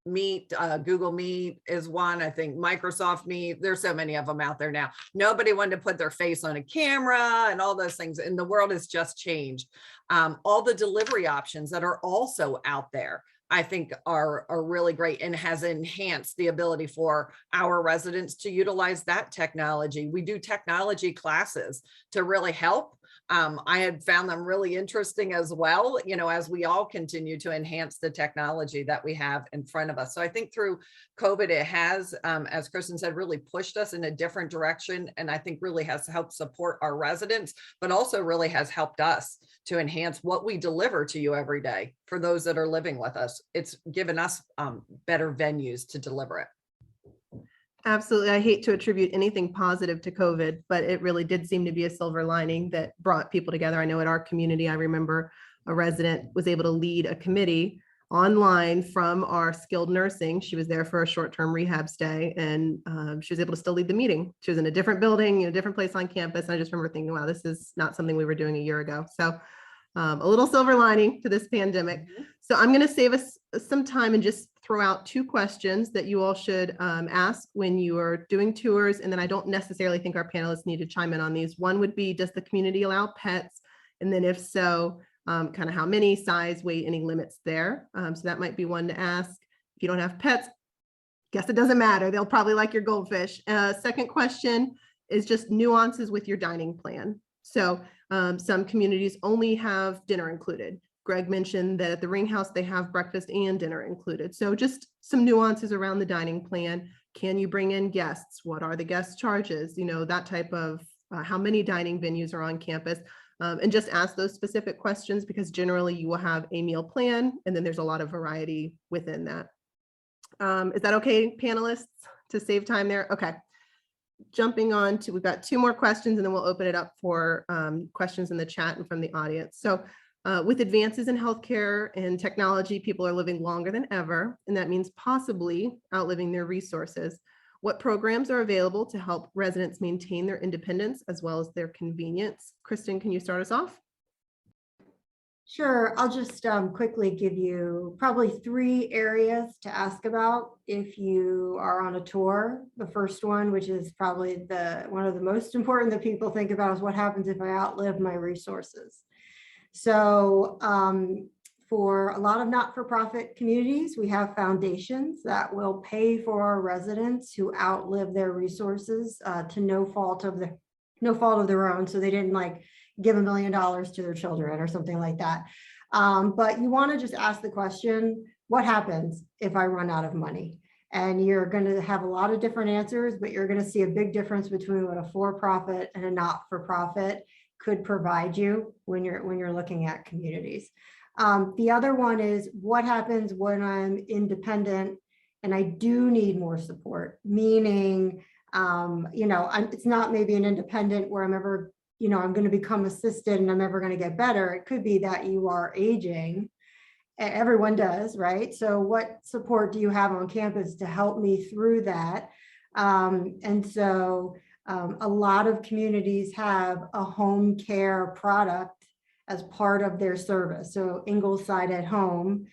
Meet, Google Meet is one. I think Microsoft Meet. There's so many of them out there now. Nobody wanted to put their face on a camera and all those things. And the world has just changed. All the delivery options that are also out there, I think are really great and has enhanced the ability for our residents to utilize that technology. We do technology classes to really help. I had found them really interesting as well, you know, as we all continue to enhance the technology that we have in front of us. So I think through COVID, it has, as Kristen said, really pushed us in a different direction. And I think really has helped support our residents, but also really has helped us to enhance what we deliver to you every day for those that are living with us. It's given us better venues to deliver it. Absolutely. I hate to attribute anything positive to COVID, but it really did seem to be a silver lining that brought people together. I know at our community, I remember a resident was able to lead a committee online from our skilled nursing. She was there for a short-term rehab stay, and she was able to still lead the meeting. She was in a different building, in a different place on campus. And I just remember thinking, wow, this is not something we were doing a year ago. So a little silver lining to this pandemic. So I'm going to save us some time and just throw out 2 questions that you all should ask when you are doing tours. And then I don't necessarily think our panelists need to chime in on these. One would be, does the community allow pets? And then if so, kind of how many, size, weight, any limits there? So that might be one to ask. If you don't have pets, guess it doesn't matter. They'll probably like your goldfish. Second question is just nuances with your dining plan. So some communities only have dinner included. Greg mentioned that at the Ringhouse, they have breakfast and dinner included. So just some nuances around the dining plan. Can you bring in guests? What are the guest charges? You know, that type of how many dining venues are on campus, and just ask those specific questions, because generally you will have a meal plan and then there's a lot of variety within that. Is that okay, panelists, to save time there? Okay. Jumping on to, we've got 2 more questions and then we'll open it up for questions in the chat and from the audience. So with advances in healthcare and technology, people are living longer than ever, and that means possibly outliving their resources. What programs are available to help residents maintain their independence as well as their convenience? Kristen, can you start us off? Sure. I'll just quickly give you probably 3 areas to ask about if you are on a tour. The first one, which is probably one of the most important that people think about, is what happens if I outlive my resources. So for a lot of not-for-profit communities, we have foundations that will pay for our residents who outlive their resources to no fault of their own. So they didn't like give $1 million to their children or something like that. But you want to just ask the question, what happens if I run out of money? And you're going to have a lot of different answers, but you're going to see a big difference between what a for-profit and a not-for-profit could provide you when you're looking at communities. The other one is, what happens when I'm independent and I do need more support? Meaning, it's not maybe an independent where I'm ever, I'm going to become assisted and I'm ever going to get better. It could be that you are aging. Everyone does, right? So what support do you have on campus to help me through that? A lot of communities have a home care product as part of their service. So Ingleside at Home,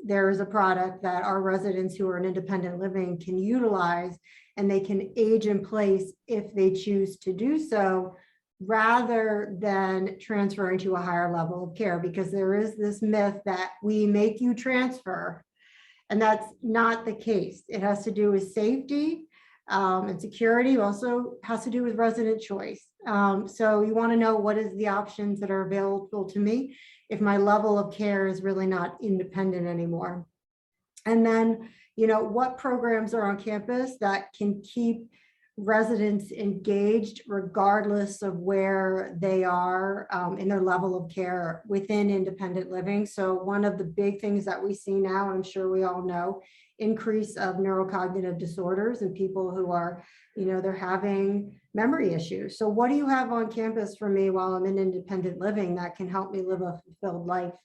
there is a product that our residents who are in independent living can utilize, and they can age in place if they choose to do so, rather than transferring to a higher level of care, because there is this myth that we make you transfer, and that's not the case. It has to do with safety and security. Also has to do with resident choice. So you want to know, what is the options that are available to me if my level of care is really not independent anymore? And then, what programs are on campus that can keep residents engaged regardless of where they are in their level of care within independent living. So one of the big things that we see now, I'm sure we all know, increase of neurocognitive disorders and people who are, they're having memory issues. So what do you have on campus for me while I'm in independent living that can help me live a fulfilled life?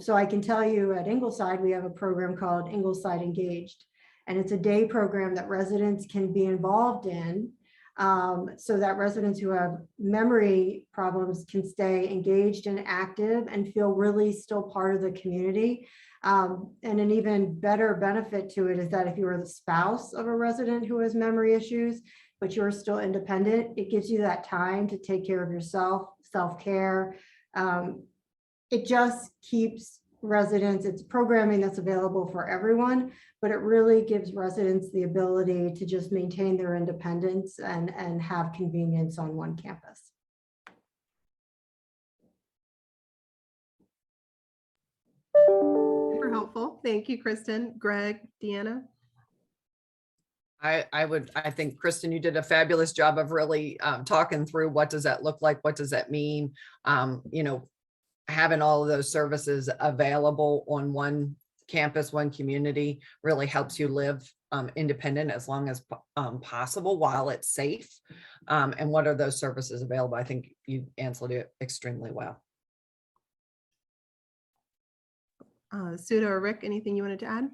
So I can tell you at Ingleside, we have a program called Ingleside Engaged, and it's a day program that residents can be involved in so that residents who have memory problems can stay engaged and active and feel really still part of the community. And an even better benefit to it is that if you are the spouse of a resident who has memory issues, but you're still independent, it gives you that time to take care of yourself, self-care. It just keeps residents, it's programming that's available for everyone, but it really gives residents the ability to just maintain their independence and have convenience on one campus. Super helpful. Thank you, Kristen. Greg, Deanna. I think, Kristen, you did a fabulous job of really talking through what does that look like? What does that mean? You know, having all of those services available on one campus, one community really helps you live independent as long as possible while it's safe. And what are those services available? I think you answered it extremely well. Sudha or Rick, anything you wanted to add?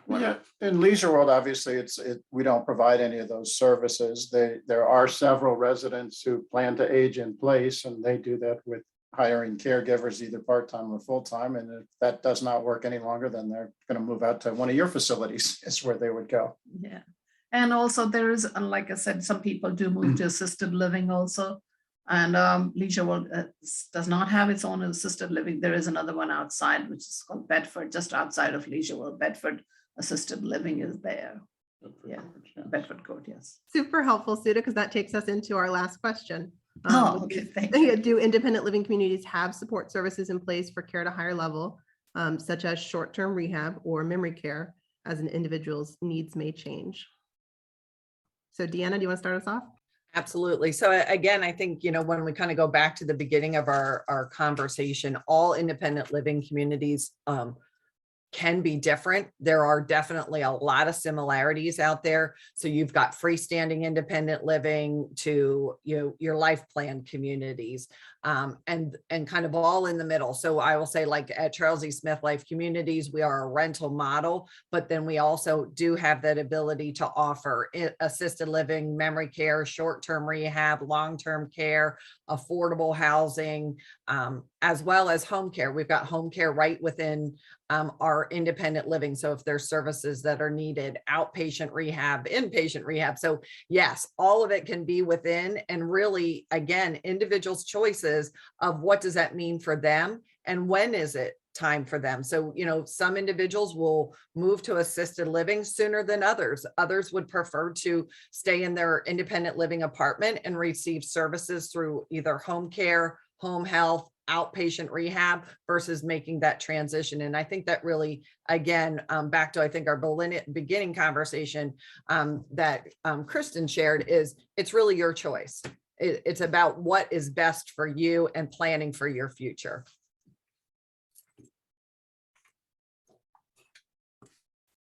Well, yeah, in Leisure World, obviously, we don't provide any of those services. There are several residents who plan to age in place, and they do that with hiring caregivers, either part-time or full-time. And if that does not work any longer, then they're going to move out to one of your facilities is where they would go. Yeah. And also there is, like I said, some people do move to assisted living also. And Leisure World does not have its own assisted living. There is another one outside, which is called Bedford, just outside of Leisure World. Bedford Assisted Living is there. Yeah, Bedford Court, yes. Super helpful, Sudha, because that takes us into our last question. Okay, thank you. Do independent living communities have support services in place for care at a higher level, such as short-term rehab or memory care, as an individual's needs may change? So Deanna, do you want to start us off? Absolutely. So again, I think, you know, when we kind of go back to the beginning of our conversation, all independent living communities can be different. There are definitely a lot of similarities out there. So you've got freestanding independent living to, you know, your life plan communities, and kind of all in the middle. So I will say, like at Charles E. Smith Life Communities, we are a rental model, but then we also do have that ability to offer assisted living, memory care, short-term rehab, long-term care, affordable housing, as well as home care. We've got home care right within our independent living. So if there's services that are needed, outpatient rehab, inpatient rehab. So yes, all of it can be within, and really, again, individuals' choices of what does that mean for them and when is it time for them. So, you know, some individuals will move to assisted living sooner than others. Others would prefer to stay in their independent living apartment and receive services through either home care, home health, outpatient rehab versus making that transition. And I think that really, again, back to, I think, our beginning conversation that Kristen shared, is it's really your choice. It's about what is best for you and planning for your future.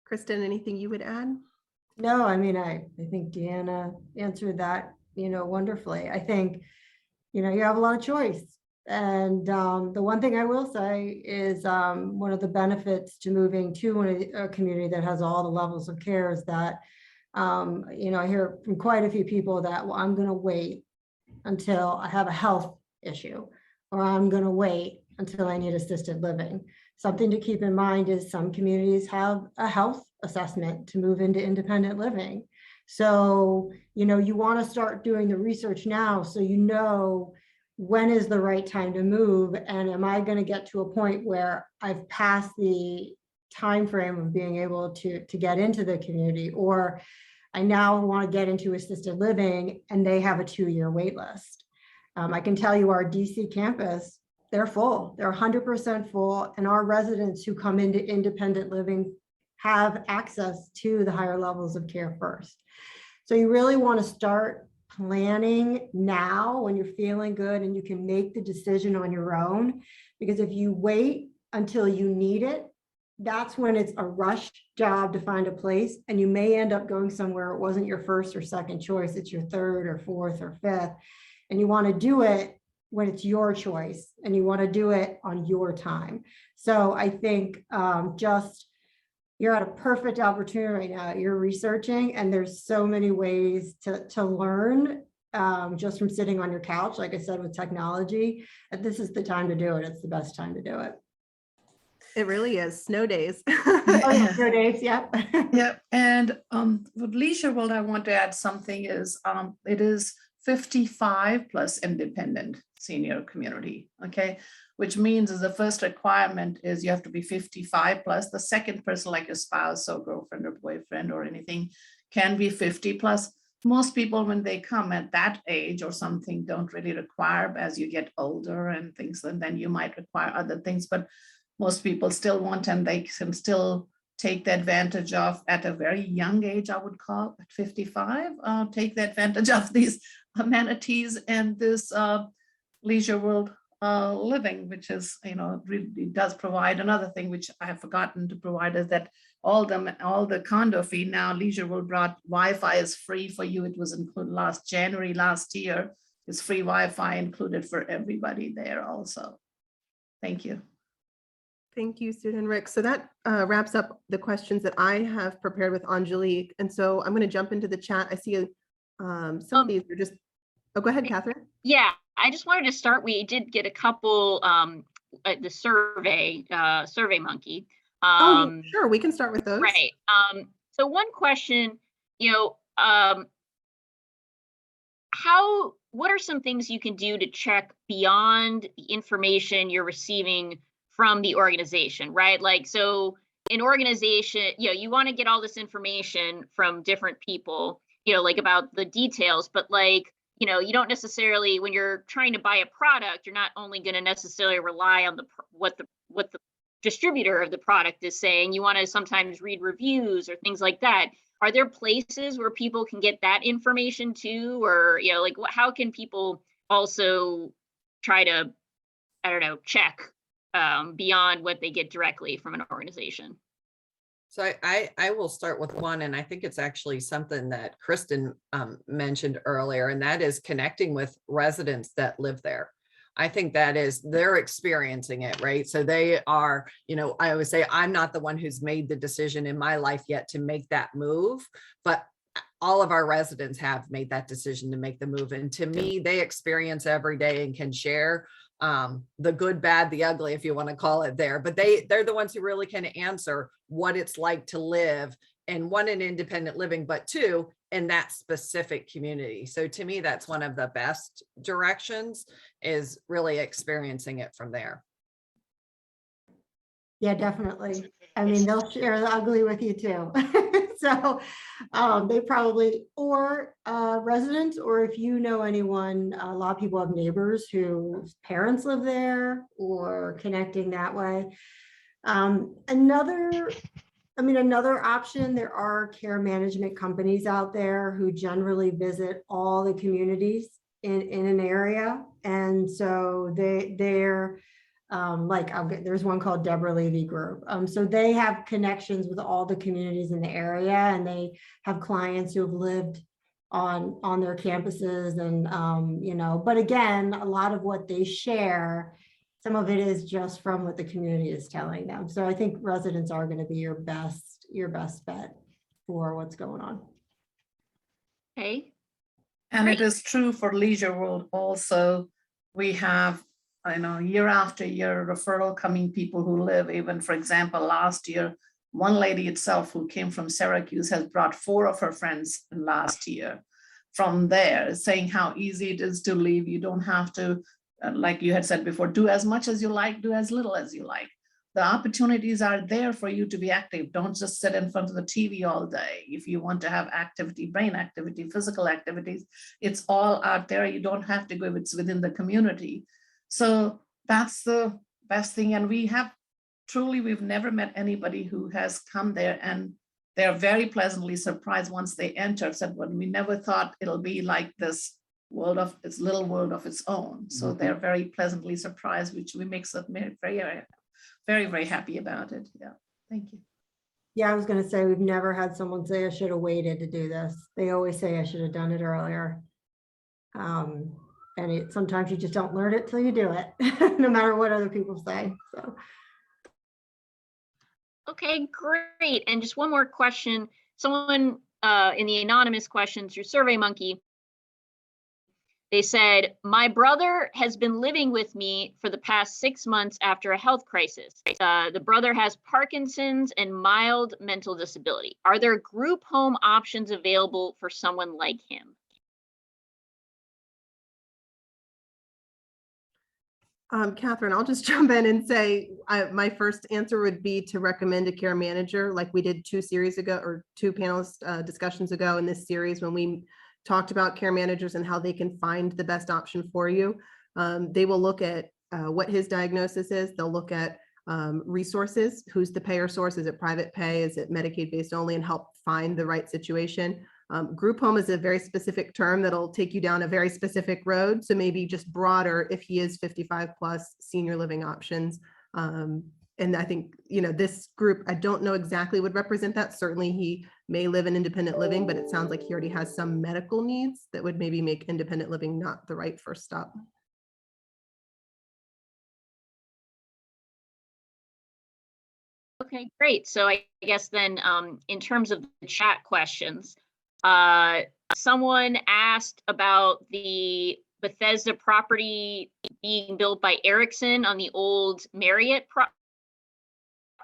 Kristen, anything you would add? No, I mean, I think Deanna answered that, you know, wonderfully. I think, you know, you have a lot of choice. And the one thing I will say is one of the benefits to moving to a community that has all the levels of care is that, you know, I hear from quite a few people that, well, I'm going to wait until I have a health issue, or I'm going to wait until I need assisted living. Something to keep in mind is some communities have a health assessment to move into independent living. So, you know, you want to start doing the research now so you know when is the right time to move, and am I going to get to a point where I've passed the time frame of being able to get into the community, or I now want to get into assisted living and they have a 2-year wait list. I can tell you our DC campus, they're full, they're 100% full, and our residents who come into independent living have access to the higher levels of care first. So you really want to start planning now when you're feeling good and you can make the decision on your own, because if you wait until you need it, that's when it's a rush job to find a place, and you may end up going somewhere it wasn't your first or second choice, it's your third or fourth or fifth, and you want to do it when it's your choice and you want to do it on your time. So I think just you're at a perfect opportunity right now. You're researching, and there's so many ways to learn just from sitting on your couch, like I said, with technology. And this is the time to do it. It's the best time to do it. It really is. Snow days. Oh, yeah, snow days, yeah. Yeah, and with Leisure World, I want to add something is it is 55 plus independent senior community, okay? Which means is the first requirement is you have to be 55 plus. The second person, like your spouse or girlfriend or boyfriend or anything, can be 50 plus. Most people, when they come at that age or something, don't really require as you get older and things, and then you might require other things, but most people still want, and they can still take the advantage of at a very young age, I would call at 55, take the advantage of these amenities and this Leisure World living, which is, really does provide. Another thing which I have forgotten to provide is that all the condo fee now, Leisure World brought Wi-Fi is free for you. It was included last January last year. It's free Wi-Fi included for everybody there also. Thank you. Thank you, Sudha and Rick. So that wraps up the questions that I have prepared with Angelique. And so I'm going to jump into the chat. I see some of these are just, oh, go ahead, Catherine. Yeah, I just wanted to start. We did get a couple, the Survey Monkey. Oh, sure. We can start with those. Right. So one question, what are some things you can do to check beyond the information you're receiving from the organization, right? Like, so an organization, you want to get all this information from different people, like about the details, but like, you don't necessarily, when you're trying to buy a product, you're not only going to necessarily rely on what the distributor of the product is saying. You want to sometimes read reviews or things like that. Are there places where people can get that information too? Or, like how can people also try to, I don't know, check beyond what they get directly from an organization? So I will start with one, and I think it's actually something that Kristen mentioned earlier, and that is connecting with residents that live there. I think that is, they're experiencing it, right? So they are, I always say, I'm not the one who's made the decision in my life yet to make that move, but all of our residents have made that decision to make the move. And to me, they experience every day and can share the good, bad, the ugly, if you want to call it there, but they're the ones who really can answer what it's like to live, and one, in independent living, but two, in that specific community. So to me, that's one of the best directions, is really experiencing it from there. Yeah, definitely. I mean, they'll share the ugly with you too. So they probably, or residents, or if you know anyone, a lot of people have neighbors whose parents live there, or connecting that way. Another option, there are care management companies out there who generally visit all the communities in an area. And so they're there's one called Deborah Levy Group. So they have connections with all the communities in the area, and they have clients who have lived on their campuses, and but again, a lot of what they share, some of it is just from what the community is telling them. So I think residents are going to be your best bet for what's going on. Okay. And Great. it is true for Leisure World also. We have, year after year, referral coming people who live, even for example, last year, one lady itself who came from Syracuse has brought 4 of her friends last year from there, saying how easy it is to leave. You don't have to, like you had said before, do as much as you like, do as little as you like. The opportunities are there for you to be active. Don't just sit in front of the TV all day. If you want to have activity, brain activity, physical activities, it's all out there. You don't have to go if it's within the community. So that's the best thing. And we've never met anybody who has come there and they're very pleasantly surprised once they enter, said, well, we never thought it'll be like this little world of its own. So they're very pleasantly surprised, which makes us very, very, very happy about it. Yeah, thank you. Yeah, I was going to say, we've never had someone say I should have waited to do this. They always say I should have done it earlier. And sometimes you just don't learn it till you do it, no matter what other people say. So Okay, great. And just one more question. Someone in the anonymous question through SurveyMonkey, they said, my brother has been living with me for the past 6 months after a health crisis. The brother has Parkinson's and mild mental disability. Are there group home options available for someone like him? Catherine, I'll just jump in and say my first answer would be to recommend a care manager, like we did 2 series ago or 2 panelist discussions ago in this series when we talked about care managers and how they can find the best option for you. They will look at what his diagnosis is. They'll look at resources, who's the payer source, is it private pay, is it Medicaid based only, and help find the right situation. Group home is a very specific term that'll take you down a very specific road. So maybe just broader if he is 55 plus, senior living options. And I think, this group, I don't know exactly would represent that. Certainly he may live in independent living, but it sounds like he already has some medical needs that would maybe make independent living not the right first stop. Okay, great. So I guess then in terms of the chat questions, someone asked about the Bethesda property being built by Erickson on the old Marriott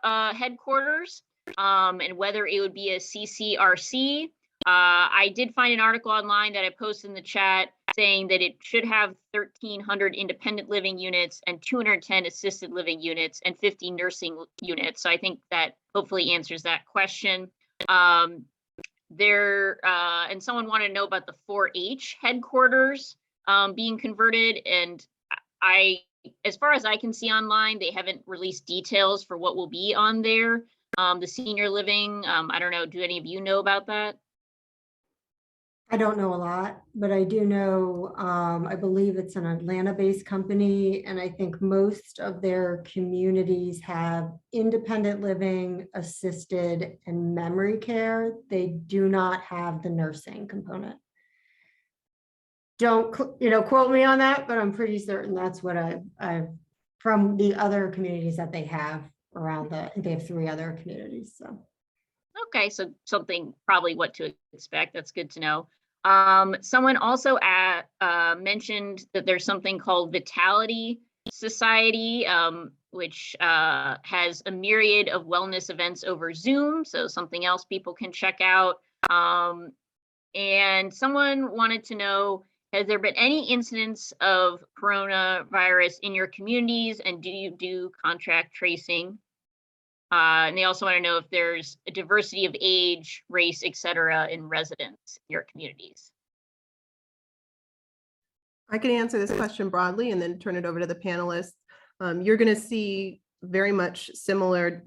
headquarters, and whether it would be a CCRC. I did find an article online that I posted in the chat saying that it should have 1,300 independent living units and 210 assisted living units and 50 nursing units. So I think that hopefully answers that question. And someone wanted to know about the 4-H headquarters being converted. And as far as I can see online, they haven't released details for what will be on there. The senior living, I don't know, do any of you know about that? I don't know a lot, but I do know, I believe it's an Atlanta-based company, and I think most of their communities have independent living, assisted, and memory care. They do not have the nursing component. Don't, quote me on that, but I'm pretty certain that's what I've from the other communities that they have around they have 3 other communities, so. Okay, so something probably what to expect. That's good to know. Someone also mentioned that there's something called Vitality Society, which has a myriad of wellness events over Zoom. So something else people can check out. And someone wanted to know, has there been any incidents of coronavirus in your communities, and do you do contact tracing? And they also want to know if there's a diversity of age, race, et cetera, in residents in your communities. I can answer this question broadly and then turn it over to the panelists. You're going to see very much similar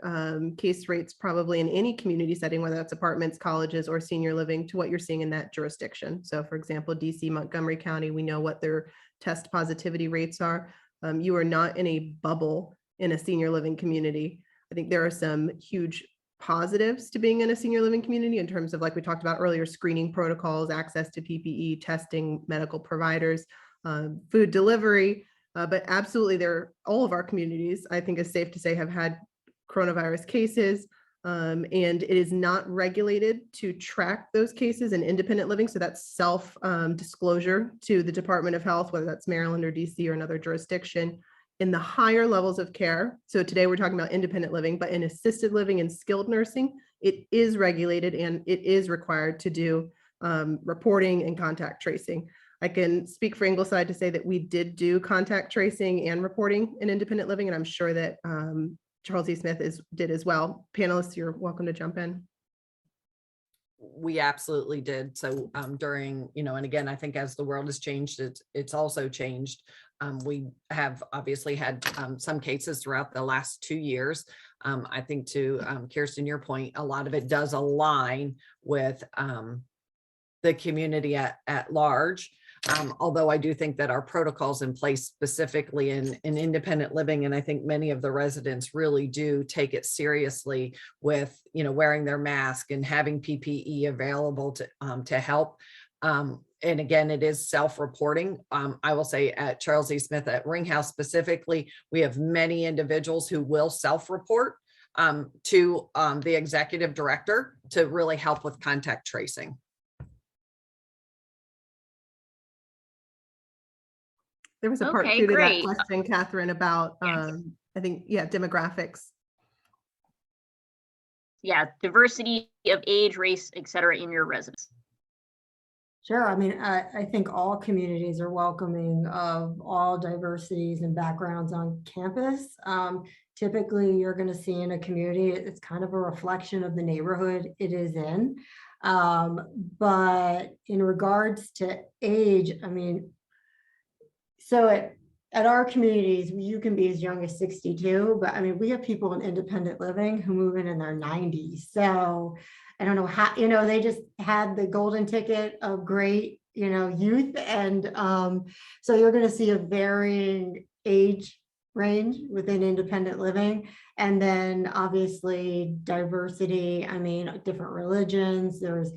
case rates probably in any community setting, whether that's apartments, colleges, or senior living, to what you're seeing in that jurisdiction. So for example, DC, Montgomery County, we know what their test positivity rates are. You are not in a bubble in a senior living community. I think there are some huge positives to being in a senior living community in terms of, like we talked about earlier, screening protocols, access to PPE, testing, medical providers, food delivery. But absolutely, all of our communities, I think is safe to say, have had coronavirus cases, and it is not regulated to track those cases in independent living. So that's self disclosure to the Department of Health, whether that's Maryland or DC or another jurisdiction. In the higher levels of care, so today we're talking about independent living, but in assisted living and skilled nursing, it is regulated and it is required to do reporting and contact tracing. I can speak for Ingleside to say that we did do contact tracing and reporting in independent living, and I'm sure that Charles E. Smith did as well. Panelists, you're welcome to jump in. We absolutely did. So during, and again, I think as the world has changed, it's also changed. We have obviously had some cases throughout the last 2 years. I think to Kirsten, your point, a lot of it does align with the community at large. Although I do think that our protocols in place specifically in independent living, and I think many of the residents really do take it seriously with, wearing their mask and having PPE available to help. And again, it is self-reporting. I will say at Charles E. Smythe at Ringhouse specifically, we have many individuals who will self-report. to the executive director to really help with contact tracing. There was a part Okay, two to that great. question, Catherine, about, Yes. I think, yeah, demographics. Yeah, diversity of age, race, et cetera, in your residence. Sure. I mean, I think all communities are welcoming of all diversities and backgrounds on campus. Typically, you're going to see in a community, it's kind of a reflection of the neighborhood it is in. But in regards to age, I mean, so at our communities, you can be as young as 62, but I mean, we have people in independent living who move in their 90s. So I don't know how, they just had the golden ticket of great, youth. And so you're going to see a varying age range within independent living. And then obviously diversity, I mean, different religions, there's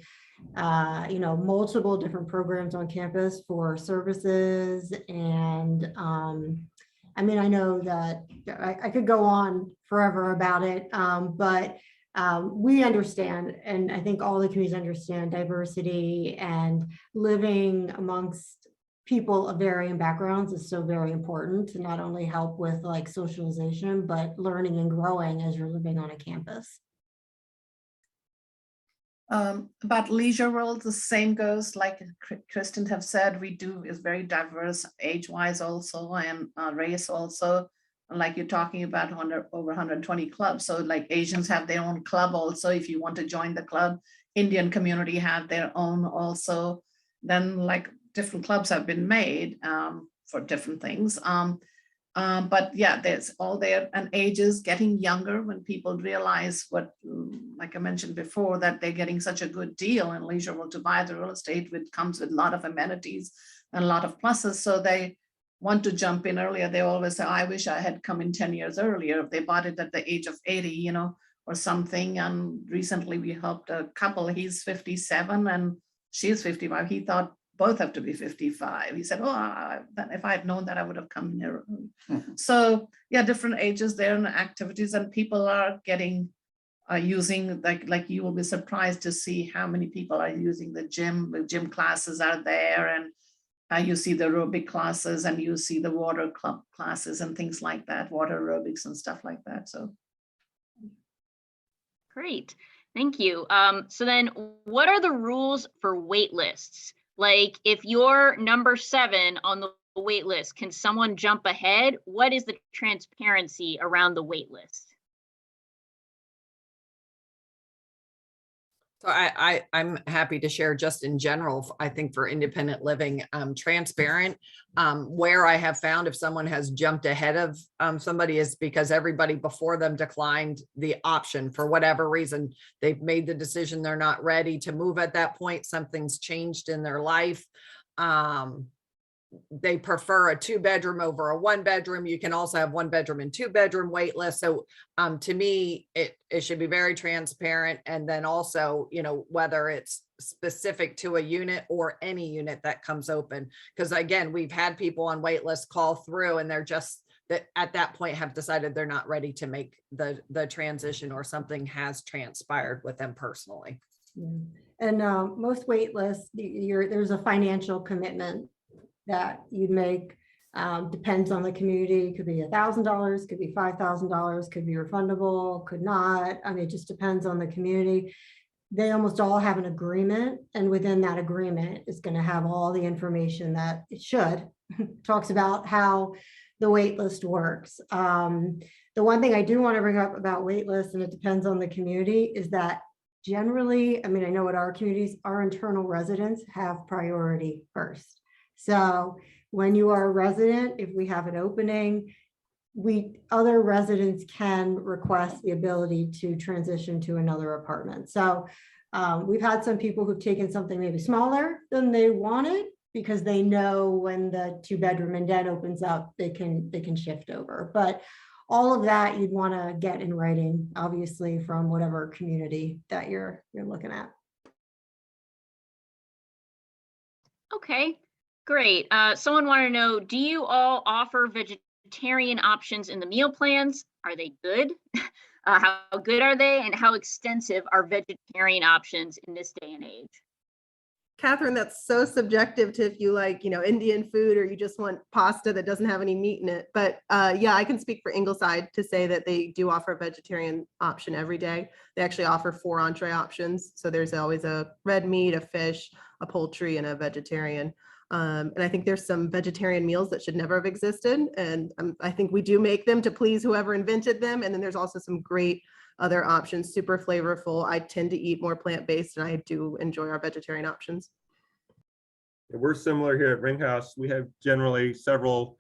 multiple different programs on campus for services. And I mean, I know that I could go on forever about it, but we understand, and I think all the communities understand, diversity and living amongst people of varying backgrounds is so very important to not only help with like socialization, but learning and growing as you're living on a campus. About Leisure World, the same goes, like Kristen have said, is very diverse age-wise also, and race also. Like you're talking about over 120 clubs. So like Asians have their own club also, if you want to join the club. Indian community have their own also. Then like different clubs have been made for different things. But yeah, there's all there, and ages getting younger when people realize what, like I mentioned before, that they're getting such a good deal in Leisure World to buy the real estate, which comes with a lot of amenities and a lot of pluses. So they want to jump in earlier. They always say, I wish I had come in 10 years earlier if they bought it at the age of 80, or something. And recently we helped a couple, he's 57 and she's 55. He thought both have to be 55. He said, if I had known that, I would have come in here. So yeah, different ages there and activities, and people are getting using, like you will be surprised to see how many people are using the gym. The gym classes are there, and you see the aerobic classes, and you see the water club classes and things like that, water aerobics and stuff like that. So Great, thank you. So then what are the rules for wait lists? Like if you're number 7 on the wait list, can someone jump ahead? What is the transparency around the wait list? So I'm happy to share just in general, I think for independent living, transparent, where I have found if someone has jumped ahead of somebody is because everybody before them declined the option for whatever reason. They've made the decision they're not ready to move at that point. Something's changed in their life. They prefer a 2-bedroom over a 1-bedroom. You can also have 1-bedroom and 2-bedroom wait list. So to me, it should be very transparent. And then also, whether it's specific to a unit or any unit that comes open. Because again, we've had people on wait lists call through and they're just that at that point have decided they're not ready to make the transition, or something has transpired with them personally. Yeah. And most wait lists, there's a financial commitment that you make, depends on the community. Could be $1,000, could be $5,000, could be refundable, could not. I mean, it just depends on the community. They almost all have an agreement, and within that agreement is going to have all the information that it should. Talks about how the wait list works. The one thing I do want to bring up about wait lists, and it depends on the community, is that generally, I mean, I know at our communities, our internal residents have priority first. So when you are a resident, if we have an opening, other residents can request the ability to transition to another apartment. So we've had some people who've taken something maybe smaller than they wanted because they know when the 2-bedroom and den opens up, they can shift over. But all of that you'd want to get in writing, obviously, from whatever community that you're looking at. Okay. Great. Someone wanted to know, do you all offer vegetarian options in the meal plans? Are they good? How good are they, and how extensive are vegetarian options in this day and age? Catherine, that's so subjective to if you like, Indian food or you just want pasta that doesn't have any meat in it. But yeah, I can speak for Ingleside to say that they do offer a vegetarian option every day. They actually offer 4 entree options. So there's always a red meat, a fish, a poultry, and a vegetarian. And I think there's some vegetarian meals that should never have existed. And I think we do make them to please whoever invented them. And then there's also some great other options, super flavorful. I tend to eat more plant-based, and I do enjoy our vegetarian options. We're similar here at Ringhouse. We have generally several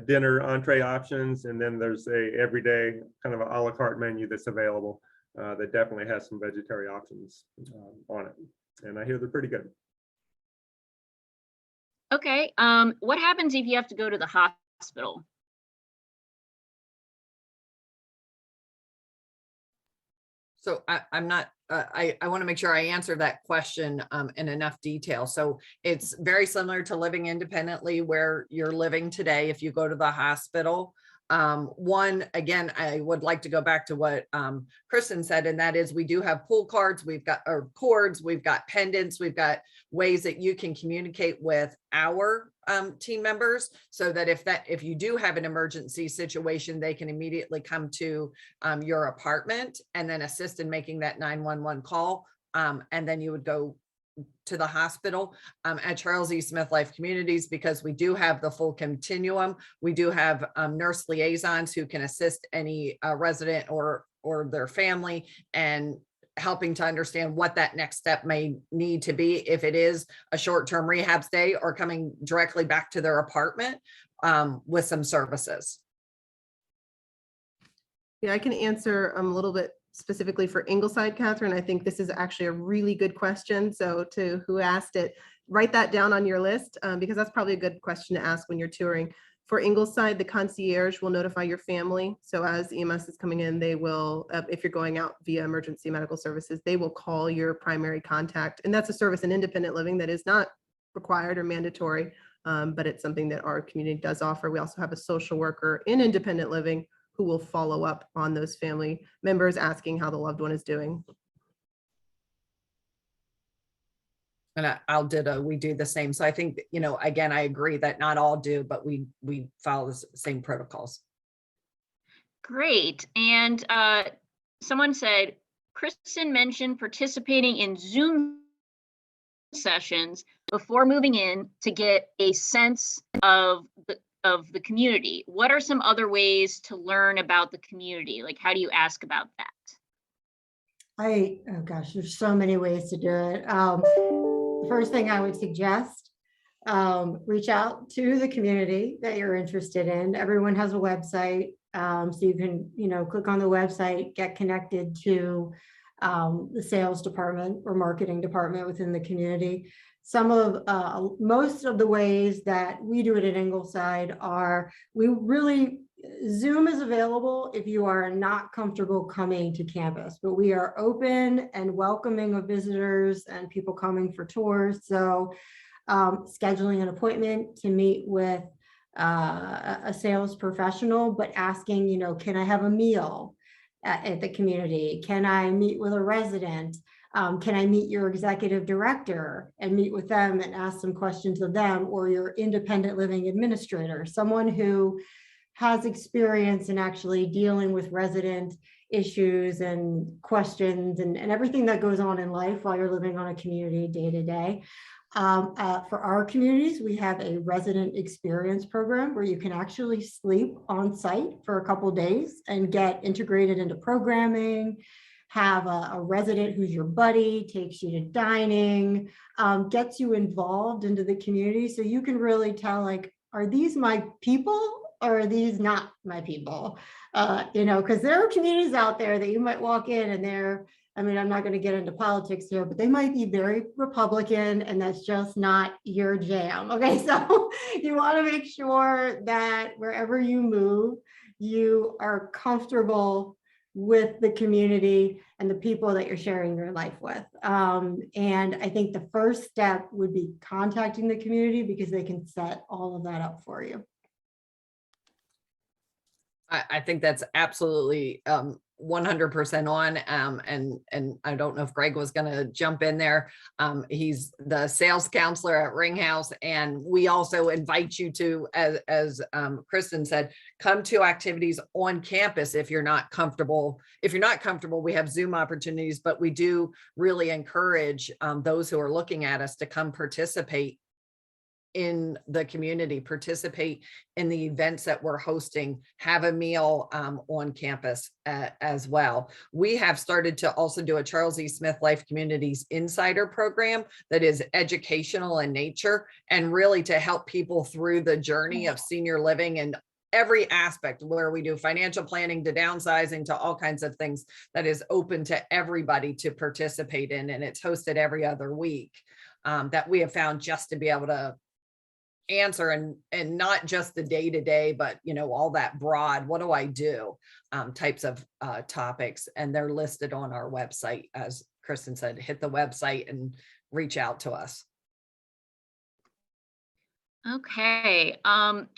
dinner entree options, and then there's a everyday kind of a la carte menu that's available that definitely has some vegetarian options on it. And I hear they're pretty good. Okay, what happens if you have to go to the hospital? So I'm not, I want to make sure I answer that question in enough detail. So it's very similar to living independently where you're living today. If you go to the hospital, one, again, I would like to go back to what Kristen said, and that is we do have pull cards, we've got our cords, we've got pendants, we've got ways that you can communicate with our team members, so that if you do have an emergency situation, they can immediately come to your apartment and then assist in making that 911 call. And then you would go to the hospital. At Charles E. Smith Life Communities, because we do have the full continuum, we do have nurse liaisons who can assist any resident or their family and helping to understand what that next step may need to be, if it is a short-term rehab stay or coming directly back to their apartment with some services. Yeah, I can answer a little bit specifically for Ingleside, Catherine. I think this is actually a really good question. So to who asked it, write that down on your list because that's probably a good question to ask when you're touring. For Ingleside, the concierge will notify your family. So as EMS is coming in, they will, if you're going out via emergency medical services, they will call your primary contact. And that's a service in independent living that is not required or mandatory, but it's something that our community does offer. We also have a social worker in independent living who will follow up on those family members asking how the loved one is doing. And we do the same. So I think, again, I agree that not all do, but we follow the same protocols. Great. And someone said, Kristen mentioned participating in Zoom sessions before moving in to get a sense of the community. What are some other ways to learn about the community? Like, how do you ask about that? Oh gosh, there's so many ways to do it. The first thing I would suggest, reach out to the community that you're interested in. Everyone has a website, so you can, click on the website, get connected to the sales department or marketing department within the community. Most of the ways that we do it at Ingleside are, Zoom is available if you are not comfortable coming to campus, but we are open and welcoming of visitors and people coming for tours. So scheduling an appointment to meet with a sales professional, but asking, can I have a meal at the community? Can I meet with a resident? Can I meet your executive director and meet with them and ask some questions of them, or your independent living administrator, someone who has experience in actually dealing with resident issues and questions and everything that goes on in life while you're living on a community day to day. For our communities, we have a resident experience program where you can actually sleep on site for a couple of days and get integrated into programming, have a resident who's your buddy, takes you to dining, gets you involved into the community. So you can really tell, like, are these my people or are these not my people? Because there are communities out there that you might walk in and I'm not going to get into politics here, but they might be very Republican and that's just not your jam. Okay, so you want to make sure that wherever you move, you are comfortable with the community and the people that you're sharing your life with. And I think the first step would be contacting the community because they can set all of that up for you. I think that's absolutely 100% on, and I don't know if Greg was going to jump in there. He's the sales counselor at Ringhouse, and we also invite you to, as Kristen said, come to activities on campus if you're not comfortable. If you're not comfortable, we have Zoom opportunities, but we do really encourage those who are looking at us to come participate in the community, participate in the events that we're hosting, have a meal on campus as well. We have started to also do a Charles E. Smith Life Communities Insider program that is educational in nature and really to help people through the journey of senior living and every aspect, where we do financial planning to downsizing to all kinds of things, that is open to everybody to participate in. And it's hosted every other week, that we have found just to be able to answer and not just the day-to-day, but all that broad, what do I do types of topics. And they're listed on our website. As Kristen said, hit the website and reach out to us. Okay.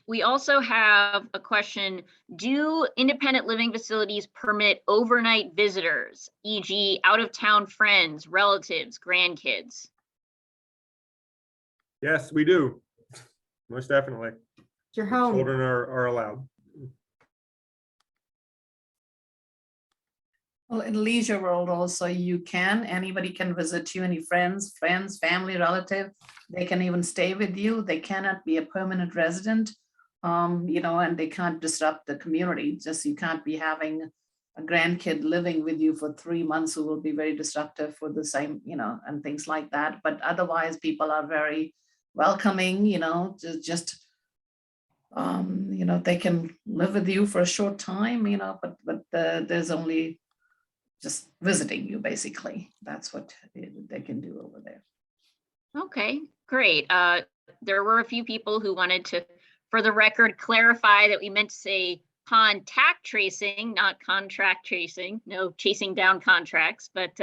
We also have a question. Do independent living facilities permit overnight visitors, e.g. out-of-town friends, relatives, grandkids? Yes, we do. Most definitely. It's your home. Children are allowed. Well, in Leisure World also, anybody can visit you, any friends, family, relative. They can even stay with you. They cannot be a permanent resident, and they can't disrupt the community. Just you can't be having a grandkid living with you for 3 months who will be very disruptive for the same, and things like that. But otherwise, people are very welcoming, they can live with you for a short time, but there's only just visiting you, basically. That's what they can do over there. Okay, great. There were a few people who wanted to, for the record, clarify that we meant to say contact tracing, not contract tracing, no chasing down contracts, but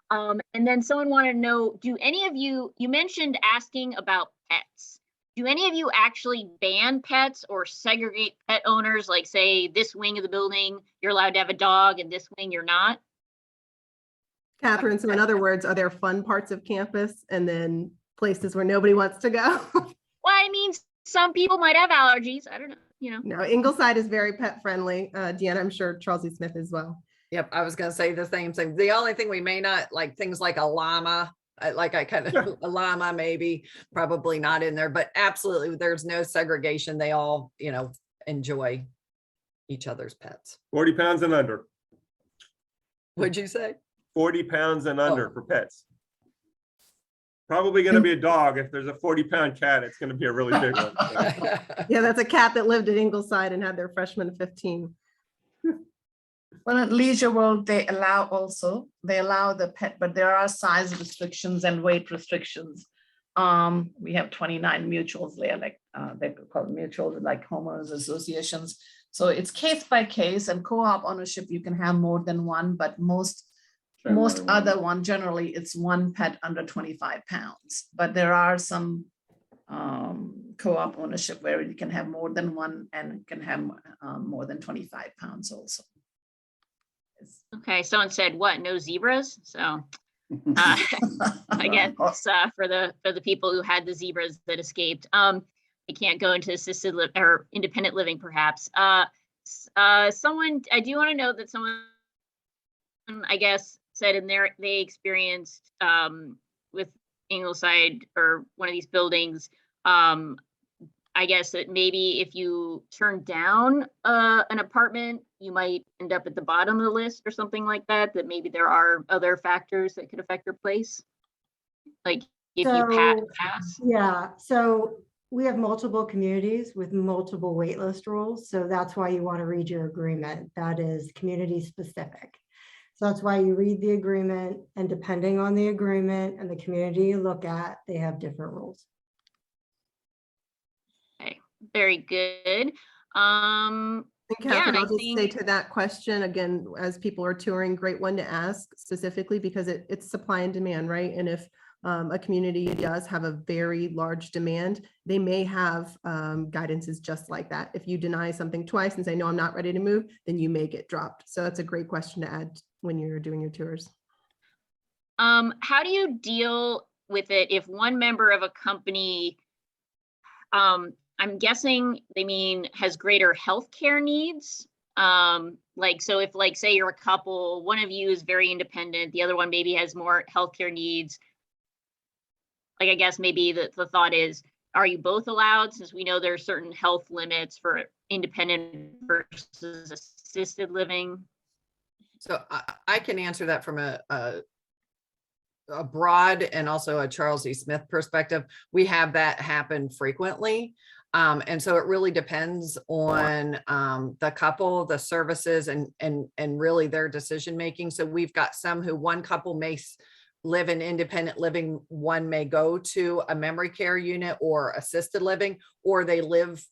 and then someone wanted to know, do any of you mentioned asking about pets. Do any of you actually ban pets or segregate pet owners, like say this wing of the building, you're allowed to have a dog and this wing you're not? Catherine, so in other words, are there fun parts of campus and then places where nobody wants to go? Well, I mean, some people might have allergies. I don't know, No, Ingleside is very pet friendly. Deanna, I'm sure Charles E. Smith as well. Yep, I was going to say the same thing. The only thing we may not like, things like a llama, a llama, maybe probably not in there, but absolutely there's no segregation. They all, enjoy each other's pets. 40 pounds and under. What'd you say? 40 pounds and under for pets. Probably going to be a dog. If there's a 40-pound cat, it's going to be a really big one. Yeah, that's a cat that lived at Ingleside and had their freshman 15. Well, at Leisure World, they allow the pet, but there are size restrictions and weight restrictions. We have 29 mutuals there, like they're called mutuals, like homeowners associations. So it's case by case, and co-op ownership, you can have more than one, but most other one, generally it's one pet under 25 pounds. But there are some co-op ownership where you can have more than one and can have more than 25 pounds also. Okay, someone said what? No zebras? So I guess for the people who had the zebras that escaped, they can't go into assisted or independent living, perhaps. Someone, I do want to note that someone, I guess, said they experienced with Ingleside or one of these buildings. I guess that maybe if you turn down an apartment, you might end up at the bottom of the list or something like that, that maybe there are other factors that could affect your place. Like if you pass. Yeah, so we have multiple communities with multiple waitlist rules. So that's why you want to read your agreement. That is community specific. So that's why you read the agreement, and depending on the agreement and the community you look at, they have different rules. Okay, very good. And Catherine, yeah, I'll just say to that question again, as people are touring, great one to ask specifically because it's supply and demand, right? And if a community does have a very large demand, they may have guidances just like that. If you deny something twice and say, no, I'm not ready to move, then you may get dropped. So that's a great question to add when you're doing your tours. How do you deal with it if one member of a company, I'm guessing they mean has greater healthcare needs? Like, so if like, say you're a couple, one of you is very independent, the other one maybe has more healthcare needs. Like, I guess maybe the thought is, are you both allowed? Since we know there are certain health limits for independent versus assisted living. So I can answer that from a broad and also a Charles E. Smith perspective. We have that happen frequently. And so it really depends on the couple, the services, and really their decision making. So we've got some who one couple may live in independent living, one may go to a memory care unit or assisted living, or they live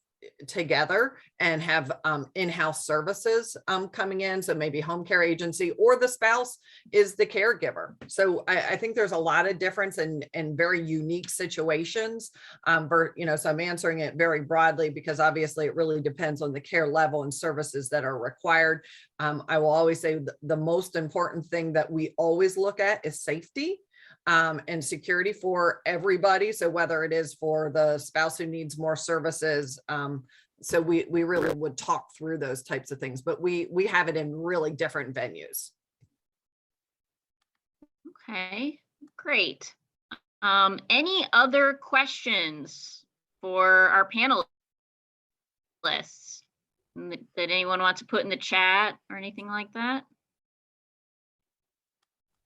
together and have in-house services coming in. So maybe home care agency, or the spouse is the caregiver. So I think there's a lot of difference and very unique situations. So I'm answering it very broadly because obviously it really depends on the care level and services that are required. I will always say the most important thing that we always look at is safety and security for everybody. So whether it is for the spouse who needs more services, so we really would talk through those types of things, but we have it in really different venues. Okay, great. Any other questions for our panelists that anyone wants to put in the chat or anything like that?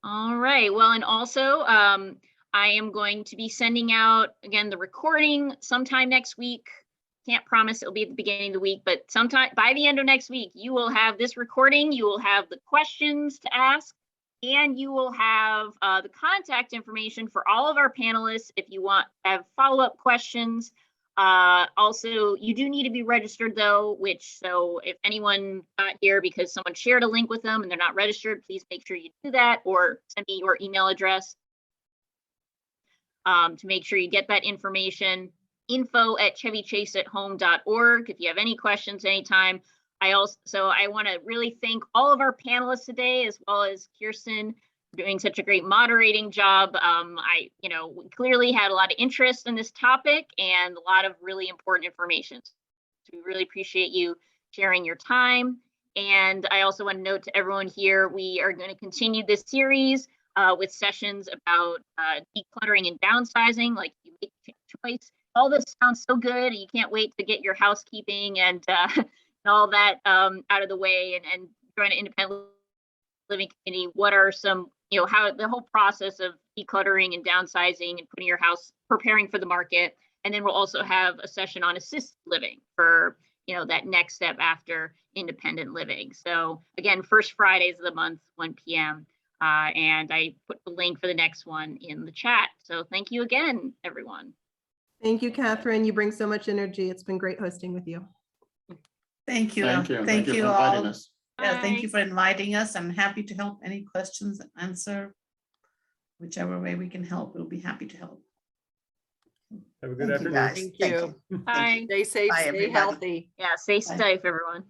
All right, well, and also I am going to be sending out, again, the recording sometime next week. Can't promise it'll be at the beginning of the week, but sometime by the end of next week, you will have this recording, you will have the questions to ask, and you will have the contact information for all of our panelists if you want to have follow-up questions. Also, you do need to be registered though, so if anyone got here because someone shared a link with them and they're not registered, please make sure you do that, or send me your email address to make sure you get that information. info@chevychaseathome.org if you have any questions anytime. I want to really thank all of our panelists today, as well as Kirsten, doing such a great moderating job. We clearly had a lot of interest in this topic and a lot of really important information. So we really appreciate you sharing your time. And I also want to note to everyone here, we are going to continue this series with sessions about decluttering and downsizing, like you make a choice. All this sounds so good. You can't wait to get your housekeeping and all that out of the way and join an independent living community. What are some, how the whole process of decluttering and downsizing and putting your house, preparing for the market. And then we'll also have a session on assisted living for, that next step after independent living. So again, first Fridays of the month, 1 p.m. And I put the link for the next one in the chat. So thank you again, everyone. Thank you, Catherine. You bring so much energy. It's been great hosting with you. Thank you. Thank you. Thank you for all. inviting us. Yeah, thank Bye. you for inviting us. I'm happy to help any questions and answer. Whichever way we can help, we'll be happy to help. Have a good Thank you, afternoon. guys. Thank Thank you. Bye. Stay safe, Bye, stay everybody. healthy. Yeah, stay Bye. safe, everyone.